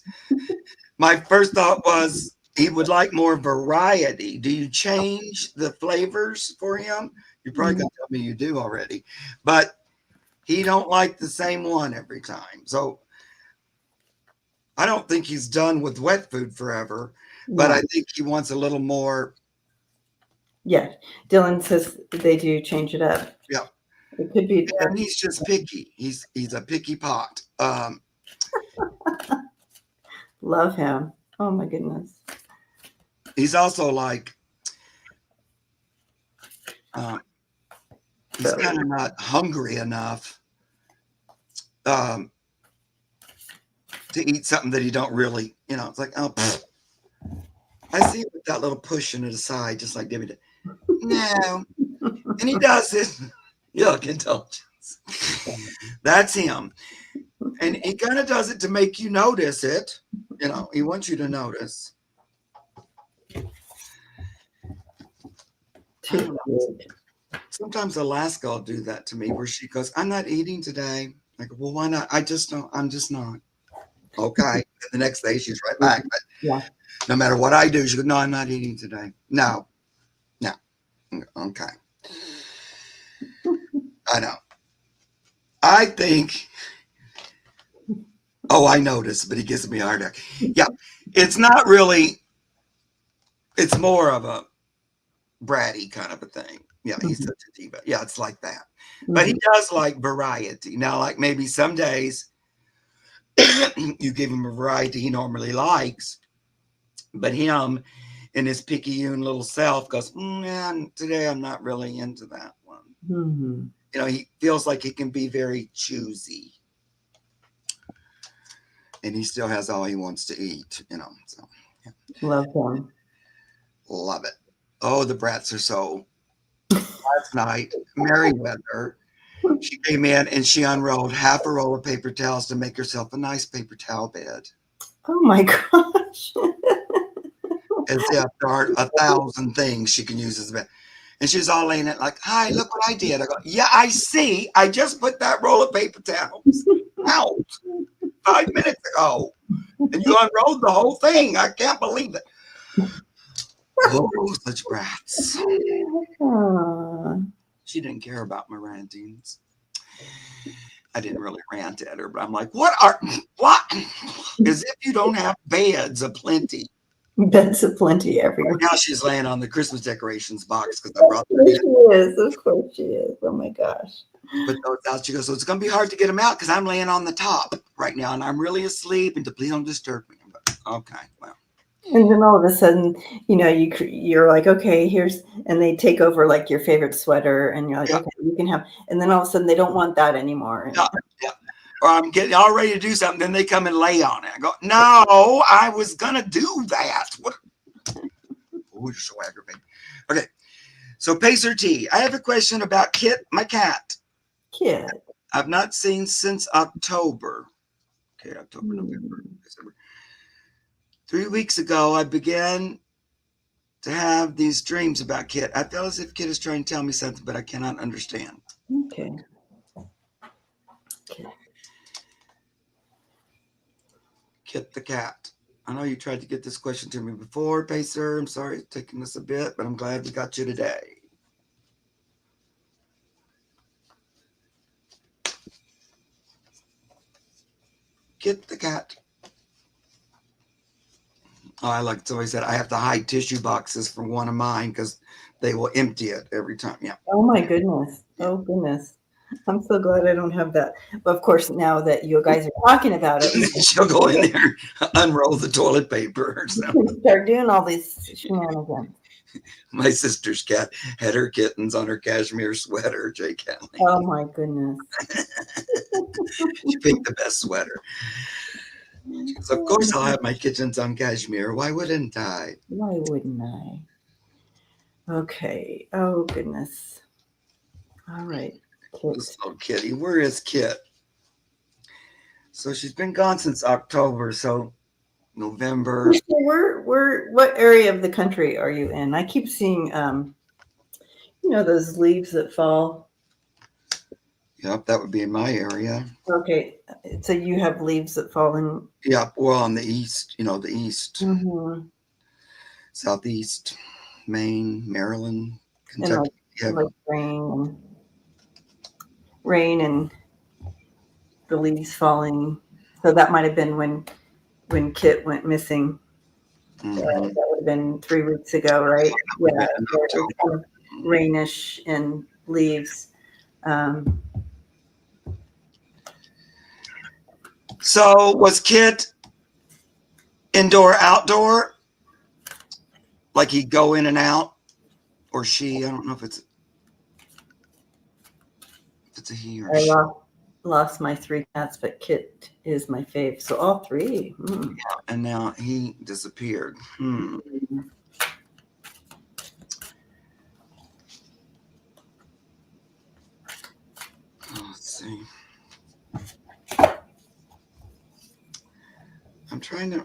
A: my first thought was he would like more variety. Do you change the flavors for him? You're probably going to tell me you do already, but he don't like the same one every time. So I don't think he's done with wet food forever, but I think he wants a little more.
B: Yeah, Dylan says they do change it up.
A: Yeah,
B: it could be.
A: And he's just picky. He's a picky pot.
B: Love him. Oh my goodness.
A: He's also like, he's kind of not hungry enough to eat something that he don't really, it's like, oh, I see it with that little pushing it aside, just like Debbie did. No. And he does it. Yuck, intelligence. That's him. And he kind of does it to make you notice it. He wants you to notice. Sometimes Alaska will do that to me, where she goes, I'm not eating today. I go, well, why not? I'm just not. Okay. And the next day she's right back. But no matter what I do, she goes, no, I'm not eating today. No. Okay. I know. I think, I notice, but he gives me a hard time. Yeah. It's not really, it's more of a bratty kind of a thing. Yeah, he's such a diva. Yeah, it's like that. But he does like variety. Now, like maybe some days you give him a variety he normally likes, but him in his picayune little self goes, man, today I'm not really into that one. He feels like he can be very choosy. And he still has all he wants to eat, so. Yeah.
B: Love him.
A: Love it. Oh, the brats are so. Last night, Merriweather, she came in and she unrolled half a roll of paper towels to make herself a nice paper towel bed.
B: Oh my gosh.
A: As if there are 1,000 things she can use as a bed. And she's all laying it like, hi, look what I did. I go, yeah, I see. I just put that roll of paper towels out 5 minutes ago. And you unrolled the whole thing. I can't believe it. Oh, such brats. She didn't care about my rantings. I didn't really rant at her, but I'm like, what? As if you don't have beds aplenty.
B: Beds aplenty everywhere.
A: Right now she's laying on the Christmas decorations box because I brought
B: Of
A: the
B: course
A: bed.
B: she is. Of course she is. Oh my gosh.
A: Put those out. She goes, so it's going to be hard to get them out because I'm laying on the top right now and I'm really asleep and please don't disturb me. I'm like, okay, well.
B: And then all of a sudden, you're like, okay, here's, and they take over like your favorite sweater, and you're like,
A: Yeah.
B: okay, you can have, and then all of a sudden they don't want that anymore.
A: Yeah. Or I'm getting all ready to do something, then they come and lay on it. I go, no, I was going to do that. What? Oh, you're so aggravating. Okay, so Pacer T, I have a question about Kit, my cat.
B: Kid.
A: I've not seen since October. Okay, October, November, December. 3 weeks ago, I began to have these dreams about Kit. I feel as if Kit is trying to tell me something, but I cannot understand.
B: Okay.
A: Kit the cat. I know you tried to get this question to me before, Pacer. I'm sorry it's taking us a bit, but I'm glad we got you today. Kit the cat. Oh, I like somebody said I have to hide tissue boxes from one of mine because they will empty it every time. Yeah.
B: Oh my goodness. Oh goodness. I'm so glad I don't have that. But of course, now that you guys are talking about it,
A: And then she'll go in there, unroll the toilet paper or
B: we
A: something.
B: can start doing all these shenanigans.
A: My sister's cat had her kittens on her cashmere sweater, Jay Kelly.
B: Oh my goodness.
A: She picked the best sweater. So of course I'll have my kittens on cashmere. Why wouldn't I?
B: Why wouldn't I? Okay. Oh goodness. All right. Kit.
A: This little kitty. Where is Kit? So she's been gone since October. So November.
B: What area of the country are you in? I keep seeing, those leaves that fall.
A: Yep, that would be in my area.
B: Okay, so you have leaves that fall in.
A: Yep, well, on the east, the east,
B: Mm-hmm.
A: southeast, Maine, Maryland, Kentucky.
B: And like rain and the leaves falling. So that might have been when Kit went missing.
A: Mm-hmm.
B: That would have been 3 weeks ago, right? Yeah, kind of rainish and leaves.
A: So was Kit indoor, outdoor? Like he'd go in and out? Or she? I don't know if it's a he or she.
B: Lost my 3 cats, but Kit is my fave. So all 3.
A: Yeah, and now he disappeared. Let's see. I'm trying to.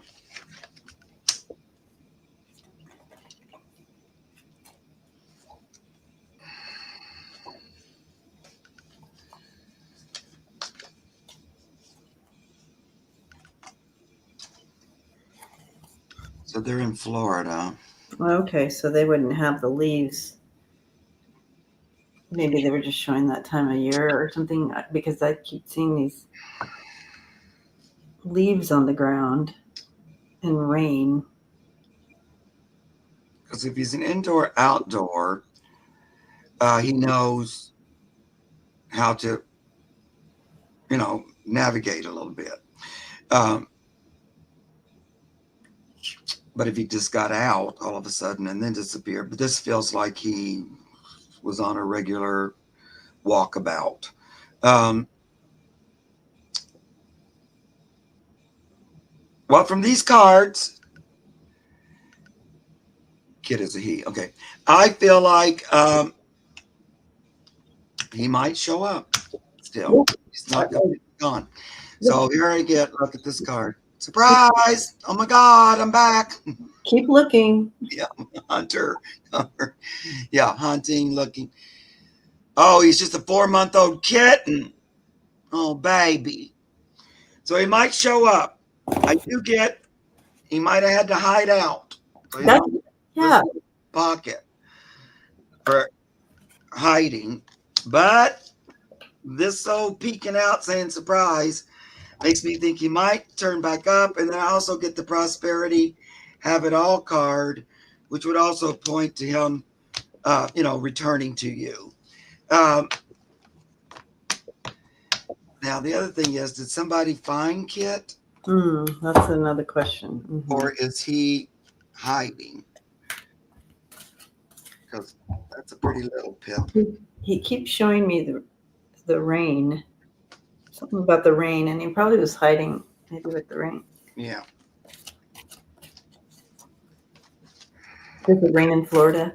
A: So they're in Florida.
B: Okay, so they wouldn't have the leaves. Maybe they were just showing that time of year or something, because I keep seeing these leaves on the ground and rain.
A: Because if he's an indoor, outdoor, he knows how to, navigate a little bit. But if he just got out all of a sudden and then disappeared, but this feels like he was on a regular walkabout. Well, from these cards, Kit is a he. Okay. I feel like he might show up still. He's not completely gone. So here I get, look at this card. Surprise! Oh my God, I'm back.
B: Keep looking.
A: Yeah, hunter. Yeah, hunting, looking. Oh, he's just a 4-month-old kitten. Oh, baby. So he might show up. I do get, he might have had to hide out. So he's
B: That's,
A: in
B: yeah.
A: this pocket for hiding. But this old peeking out saying surprise makes me think he might turn back up. And then I also get the prosperity, have it all card, which would also point to him, returning to you. Now, the other thing is, did somebody find Kit?
B: That's another question. Mm-hmm.
A: Or is he hiding? Because that's a pretty little pimp.
B: He keeps showing me the rain. Something about the rain, and he probably was hiding maybe with the rain.
A: Yeah.
B: Does it rain in Florida?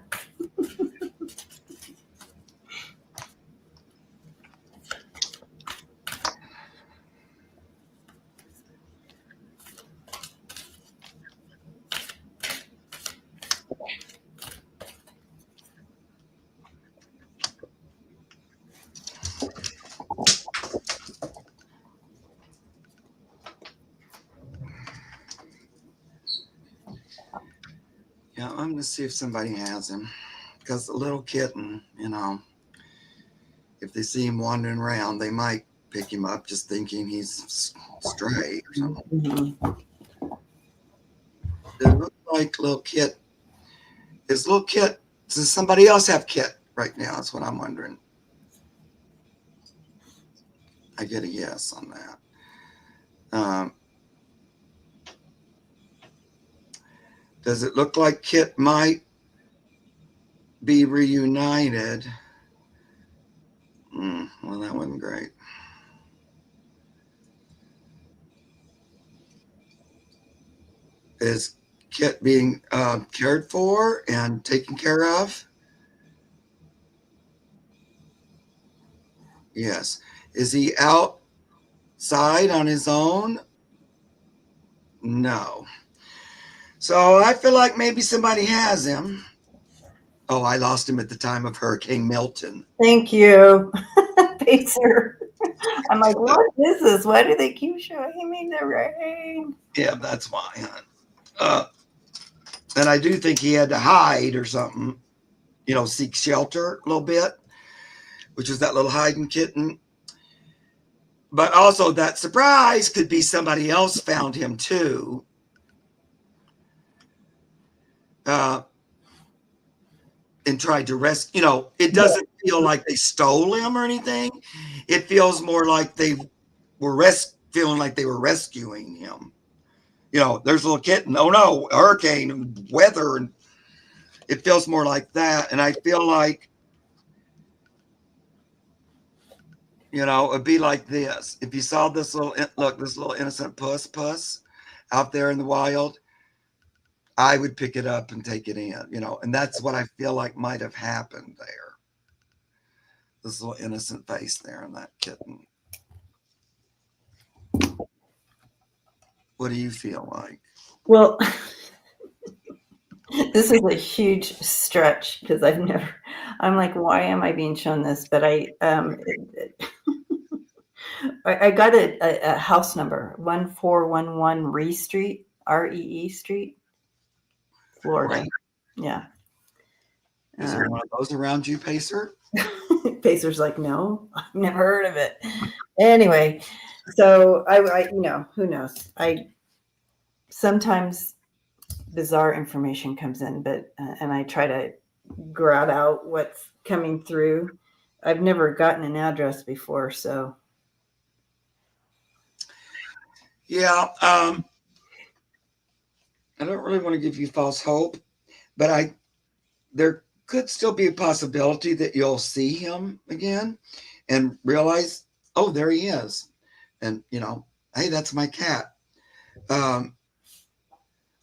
A: Yeah, I'm going to see if somebody has him. Because the little kitten, if they see him wandering around, they might pick him up just thinking he's stray or something.
B: Mm-hmm.
A: It looks like little Kit. Is little Kit, does somebody else have Kit right now? That's what I'm wondering. I get a yes on that. Does it look like Kit might be reunited? Well, that wasn't great. Is Kit being cared for and taken care of? Yes. Is he outside on his own? No. So I feel like maybe somebody has him. Oh, I lost him at the time of Hurricane Milton.
B: Thank you, Pacer. I'm like, what is this? Why do they keep showing me the rain?
A: Yeah, that's why, hon. And I do think he had to hide or something, seek shelter a little bit, which was that little hiding kitten. But also that surprise could be somebody else found him too. And tried to rescue, it doesn't feel like they stole him or anything. It feels more like they were feeling like they were rescuing him. There's a little kitten. Oh no, hurricane and weather. And it feels more like that. And I feel like, it'd be like this. If you saw this little innocent puss out there in the wild, I would pick it up and take it in, and that's what I feel like might have happened there. This little innocent face there in that kitten. What do you feel like?
B: Well, this is a huge stretch because I'm like, why am I being shown this? But I got a house number, 1411 Ree Street, REE Street, Florida.
A: Right.
B: Yeah.
A: Is there one of those around you, Pacer?
B: Pacer's like, no, I've never heard of it. Anyway, so I who knows? Sometimes bizarre information comes in, but and I try to grout out what's coming through. I've never gotten an address before, so
A: yeah. I don't really want to give you false hope, but there could still be a possibility that you'll see him again and realize, oh, there he is, and hey, that's my cat.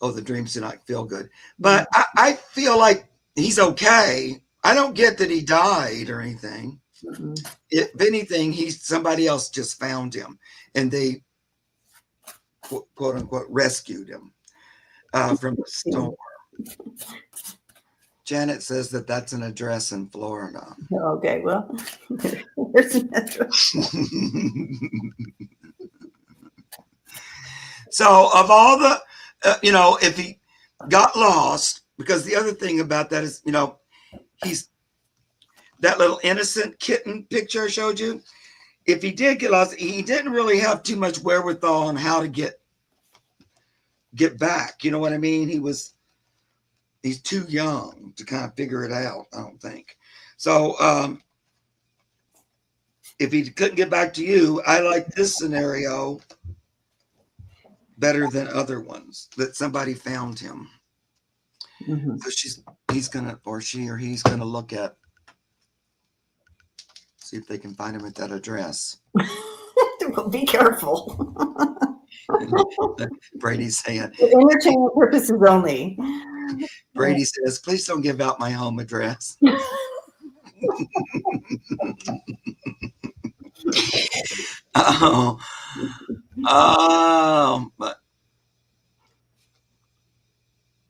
A: Oh, the dreams do not feel good. But I feel like he's okay. I don't get that he died or anything.
B: Mm-hmm.
A: If anything, somebody else just found him, and they quote unquote rescued him from the storm. Janet says that that's an address in Florida.
B: Okay, well, there's an address.
A: So of all the, if he got lost, because the other thing about that is, he's that little innocent kitten picture I showed you. If he did get lost, he didn't really have too much wherewithal on how to get back. You know what I mean? He's too young to kind of figure it out, I don't think. So if he couldn't get back to you, I like this scenario better than other ones, that somebody found him.
B: Mm-hmm.
A: So he's gonna look at, see if they can find him at that address.
B: Well, be careful.
A: Brady's saying,
B: For entertainment purposes only.
A: Brady says, please don't give out my home address. But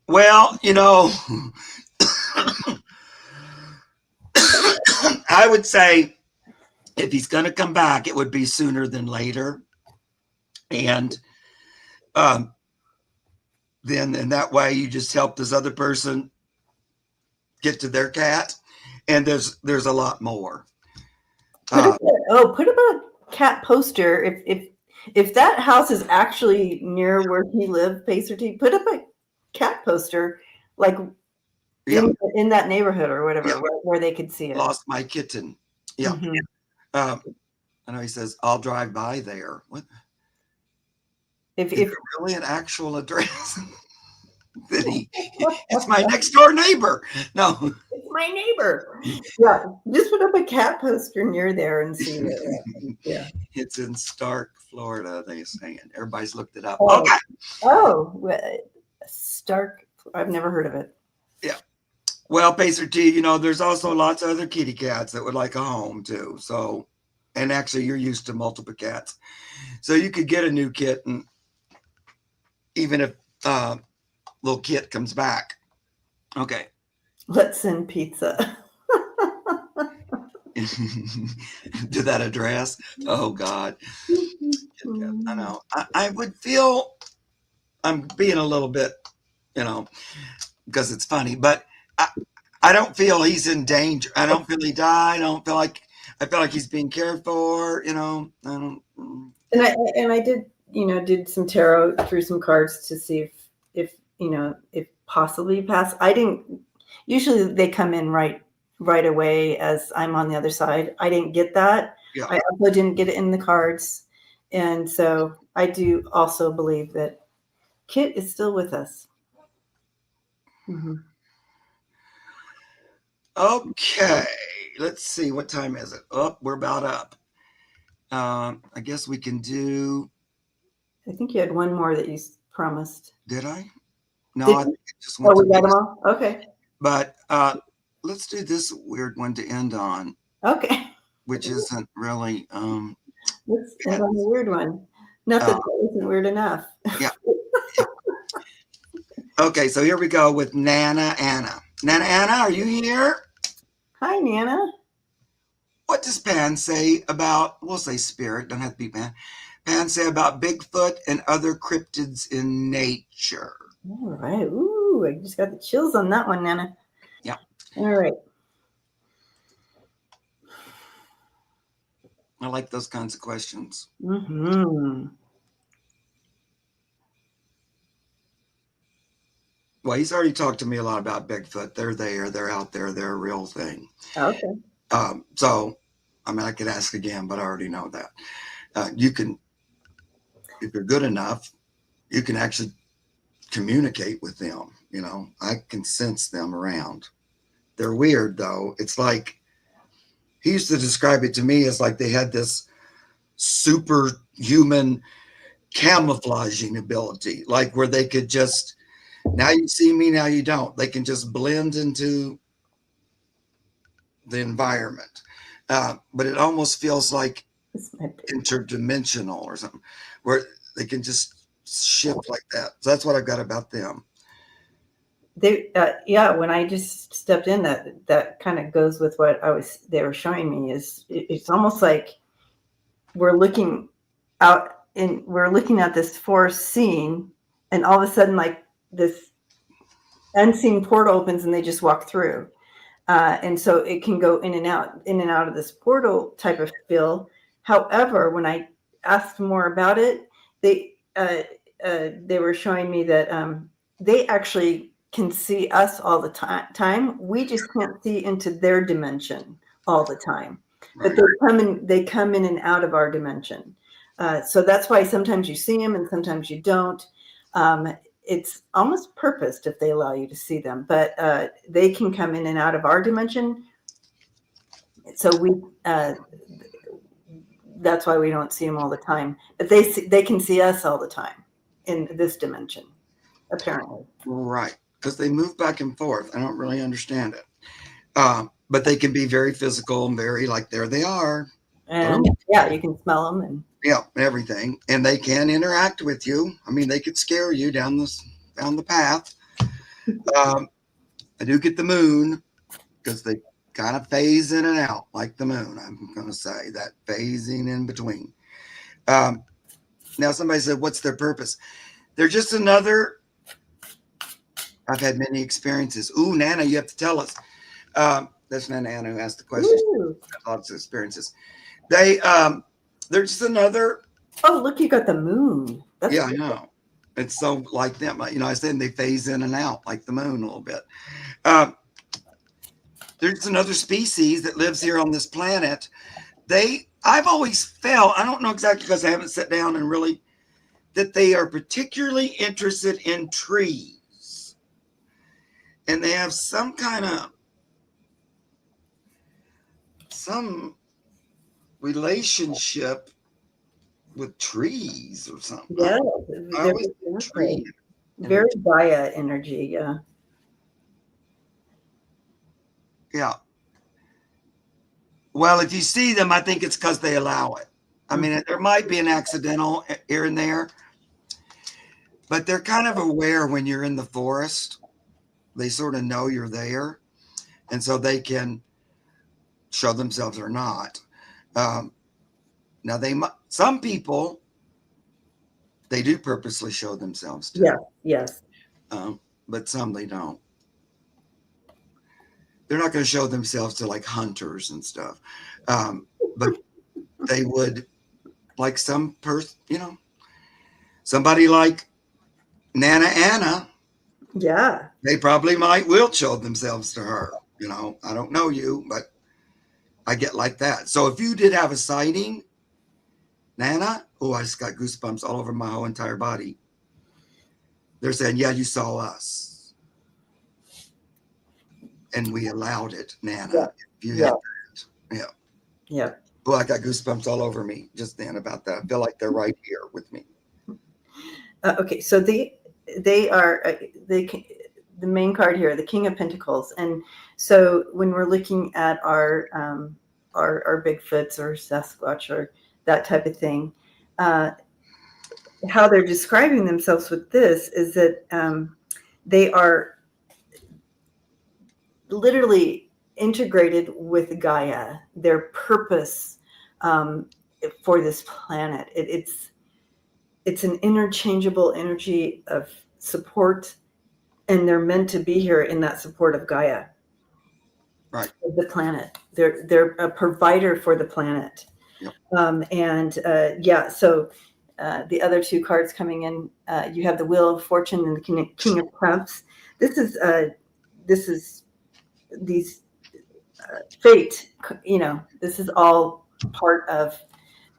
A: well, I would say if he's going to come back, it would be sooner than later, and then in that way you just help this other person get to their cat, and there's a lot more.
B: Put up a cat poster. If that house is actually near where he lived, Pacer T, put up a cat poster, like in that neighborhood or whatever, where they could see it.
A: Lost my kitten. Yeah. Mm-hmm. I know he says, I'll drive by there. What? If really an actual address? It's my next door neighbor. No.
B: It's my neighbor. Yeah. Just put up a cat poster near there and see it. Yeah.
A: It's in Stark, Florida, they're saying. Everybody's looked it up.
B: Oh.
A: Okay.
B: Oh, Stark. I've never heard of it.
A: Yeah. Well, Pacer T, there's also lots of other kitty cats that would like a home too. So, and actually you're used to multiple cats. So you could get a new kitten even if little kit comes back. Okay.
B: Let's send pizza.
A: To that address. Oh God. I know. I would feel I'm being a little bit, because it's funny, but I don't feel he's in danger. I don't feel he died. I feel like he's being cared for, I don't.
B: And I did some tarot through some cards to see if possibly pass. I didn't. Usually they come in right away as I'm on the other side. I didn't get that.
A: Yeah.
B: I also didn't get it in the cards, and so I do also believe that Kit is still with us. Mm-hmm.
A: Okay, let's see. What time is it? Oh, we're about up. I guess we can do.
B: I think you had one more that you promised.
A: Did I? No, I think I just
B: went. Oh, we got them all? Okay.
A: But let's do this weird one to end on.
B: Okay.
A: Which isn't really.
B: Let's end on the weird one. Nothing isn't weird enough.
A: Yeah. Okay, so here we go with Nana Anna. Nana Anna, are you here?
B: Hi, Nana.
A: What does Pan say about, we'll say spirit, don't have to be Pan. Pan say about Bigfoot and other cryptids in nature?
B: All right. Ooh, I just got the chills on that one, Nana.
A: Yeah.
B: All right.
A: I like those kinds of questions.
B: Mm-hmm.
A: Well, he's already talked to me a lot about Bigfoot. They're there. They're out there. They're a real thing.
B: Okay.
A: So, I could ask again, but I already know that. You can, if you're good enough, you can actually communicate with them. I can sense them around. They're weird, though. It's like, he used to describe it to me as like they had this superhuman camouflaging ability, like where they could just Now you see me, now you don't. They can just blend into the environment. But it almost feels like interdimensional or something, where they can just shift like that. So that's what I've got about them.
B: Yeah, when I just stepped in, that kind of goes with what they were showing me. It's almost like we're looking out and we're looking at this forest scene, and all of a sudden, like, this unseen portal opens and they just walk through. And so it can go in and out of this portal type of feel. However, when I asked more about it, they were showing me that they actually can see us all the time. We just can't see into their dimension all the time. But
A: Right.
B: they come in and out of our dimension. So that's why sometimes you see them and sometimes you don't. It's almost purposed if they allow you to see them, but they can come in and out of our dimension. So that's why we don't see them all the time. But they can see us all the time in this dimension, apparently.
A: Right. Because they move back and forth. I don't really understand it. But they can be very physical and very like, there they are.
B: And yeah, you can smell them and
A: yeah, everything. And they can interact with you. I mean, they could scare you down the path. I do get the moon because they kind of phase in and out like the moon. I'm going to say that phasing in between. Now, somebody said, what's their purpose? They're just another. I've had many experiences. Ooh, Nana, you have to tell us. That's Nana who asked the question. Lots of experiences. They're just another.
B: Oh, look, you got the moon.
A: That's I know. It's so like them. I said they phase in and out like the moon a little bit. There's another species that lives here on this planet. I've always felt, I don't know exactly because I haven't sat down and really, that they are particularly interested in trees. And they have some relationship with trees or something.
B: Yeah,
A: tree
B: very Gaia energy. Yeah.
A: Yeah. Well, if you see them, I think it's because they allow it. I mean, there might be an accidental here and there, but they're kind of aware when you're in the forest. They sort of know you're there, and so they can show themselves or not. Now, some people, they do purposely show themselves too.
B: Yeah. Yes.
A: But some they don't. They're not going to show themselves to like hunters and stuff, but they would, like some person, somebody like Nana Anna.
B: Yeah.
A: They probably will show themselves to her. I don't know you, but I get like that. So if you did have a sighting, Nana, I just got goosebumps all over my whole entire body. They're saying, yeah, you saw us. And we allowed it, Nana.
B: Yeah.
A: If you had that. Yeah.
B: Yeah.
A: Well, I got goosebumps all over me just then about that. I feel like they're right here with me.
B: Okay, so they are the main card here, the King of Pentacles, and so when we're looking at our Bigfoots or Sasquatch or that type of thing, how they're describing themselves with this is that they are literally integrated with Gaia, their purpose for this planet. It's an interchangeable energy of support, and they're meant to be here in that support of Gaia,
A: right?
B: Of the planet. They're a provider for the planet.
A: Yep.
B: So the other two cards coming in, you have the Wheel of Fortune and the King of Cups. This is these fate. This is all part of,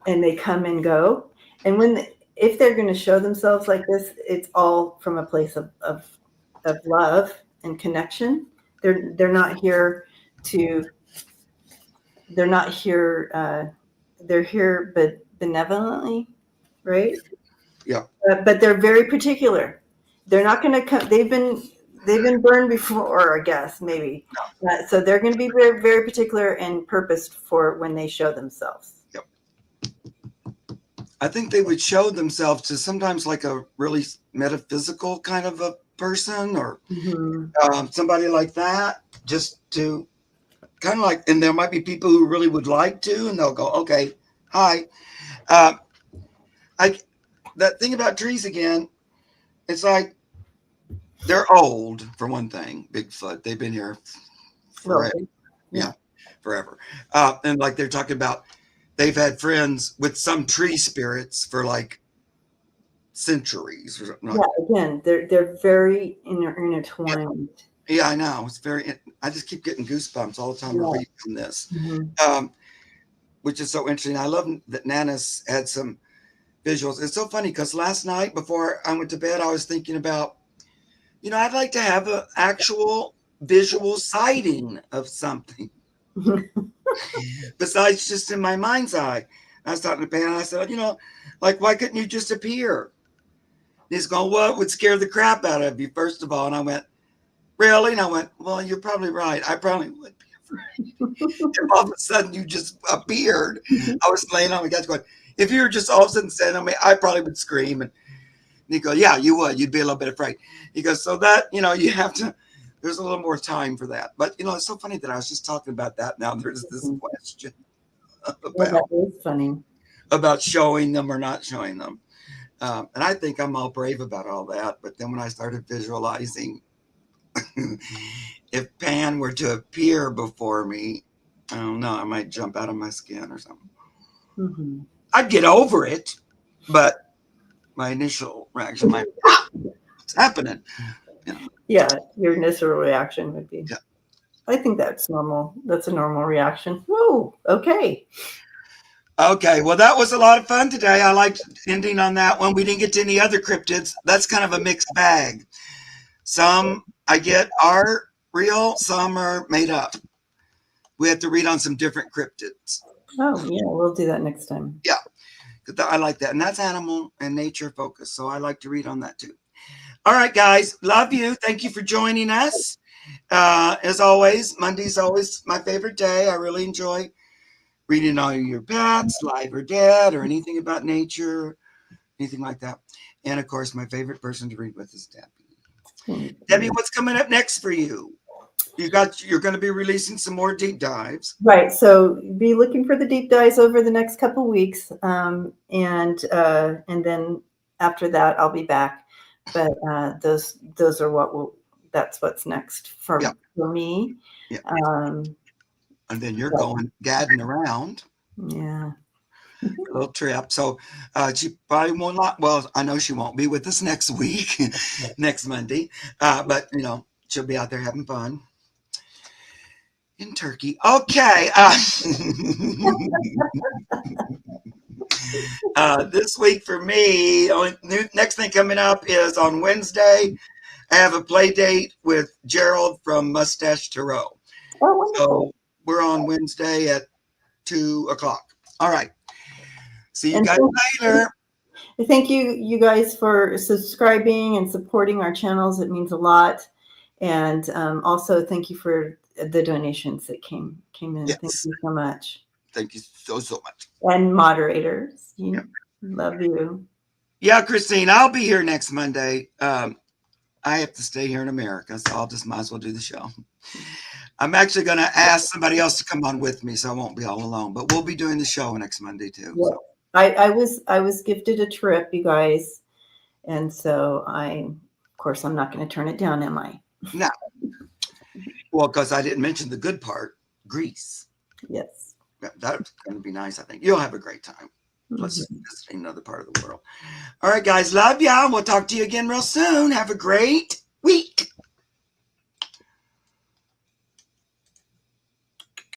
B: and they come and go. And if they're going to show themselves like this, it's all from a place of love and connection. They're not here they're here but benevolently, right?
A: Yeah.
B: But they're very particular. they're not going to come. They've been burned before, I guess, maybe. So they're going to be very, very particular and purposed for when they show themselves.
A: Yep. I think they would show themselves to sometimes like a really metaphysical kind of a person, or somebody like that, just to kind of like, and there might be people who really would like to, and they'll go, okay, hi. That thing about trees again, it's like they're old, for one thing. Bigfoot, they've been here forever. Yeah, forever. And like they're talking about, they've had friends with some tree spirits for like centuries or something.
B: Again, they're very intertwined.
A: Yeah, I know. It's very. I just keep getting goosebumps all the time reading from this, which is so interesting. I love that Nana's had some visuals. It's so funny because last night before I went to bed, I was thinking about, I'd like to have an actual visual sighting of something besides just in my mind's eye. I was talking to Pam and I said, like, why couldn't you just appear? And he's going, what would scare the crap out of you, first of all? And I went, really? And I went, well, you're probably right. I probably would be afraid. If all of a sudden you just appeared, I was laying on my couch going, if you were just all of a sudden standing on me, I probably would scream. And he goes, yeah, you would. You'd be a little bit afraid. He goes, so that, you have to, there's a little more time for that. But, it's so funny that I was just talking about that. Now there's this question
B: That is funny.
A: About showing them or not showing them. And I think I'm all brave about all that. But then when I started visualizing, if Pan were to appear before me, I don't know, I might jump out of my skin or something. I'd get over it, but my initial reaction might be, what's happening?
B: Yeah, your initial reaction would be.
A: Yeah.
B: I think that's normal. That's a normal reaction. Whoa, okay.
A: Okay, well, that was a lot of fun today. I liked ending on that one. We didn't get to any other cryptids. That's kind of a mixed bag. Some I get are real, some are made up. We have to read on some different cryptids.
B: Oh, yeah, we'll do that next time.
A: Yeah, I like that. And that's animal and nature focused. So I like to read on that too. All right, guys. Love you. Thank you for joining us. As always, Monday's always my favorite day. I really enjoy reading on your pets, live or dead, or anything about nature, anything like that. And of course, my favorite person to read with is Debbie. Debbie, what's coming up next for you? You're going to be releasing some more deep dives.
B: Right. So be looking for the deep dives over the next couple weeks. And then after that, I'll be back. But those are that's what's next for me.
A: Yeah. And then you're going gadding around.
B: Yeah.
A: A little trip. So she probably will not. Well, I know she won't be with us next week, next Monday. But she'll be out there having fun in Turkey. Okay. This week for me, next thing coming up is on Wednesday. I have a play date with Gerald from Mustache Tarot.
B: Oh, wonderful.
A: So we're on Wednesday at 2:00. All right. See you guys later.
B: Thank you guys for subscribing and supporting our channels. It means a lot. And also thank you for the donations that came in.
A: Yes.
B: Thank you so much.
A: Thank you so much.
B: And moderators. Love you.
A: Yeah, Christine, I'll be here next Monday. I have to stay here in America, so I'll just might as well do the show. I'm actually going to ask somebody else to come on with me, so I won't be all alone. But we'll be doing the show next Monday too.
B: Yeah.
A: So.
B: I was gifted a trip, you guys, and so of course, I'm not going to turn it down, am I?
A: No. Well, because I didn't mention the good part, Greece.
B: Yes.
A: That's going to be nice, I think. You'll have a great time. Plus, visiting another part of the world. All right, guys. Love ya. We'll talk to you again real soon. Have a great week.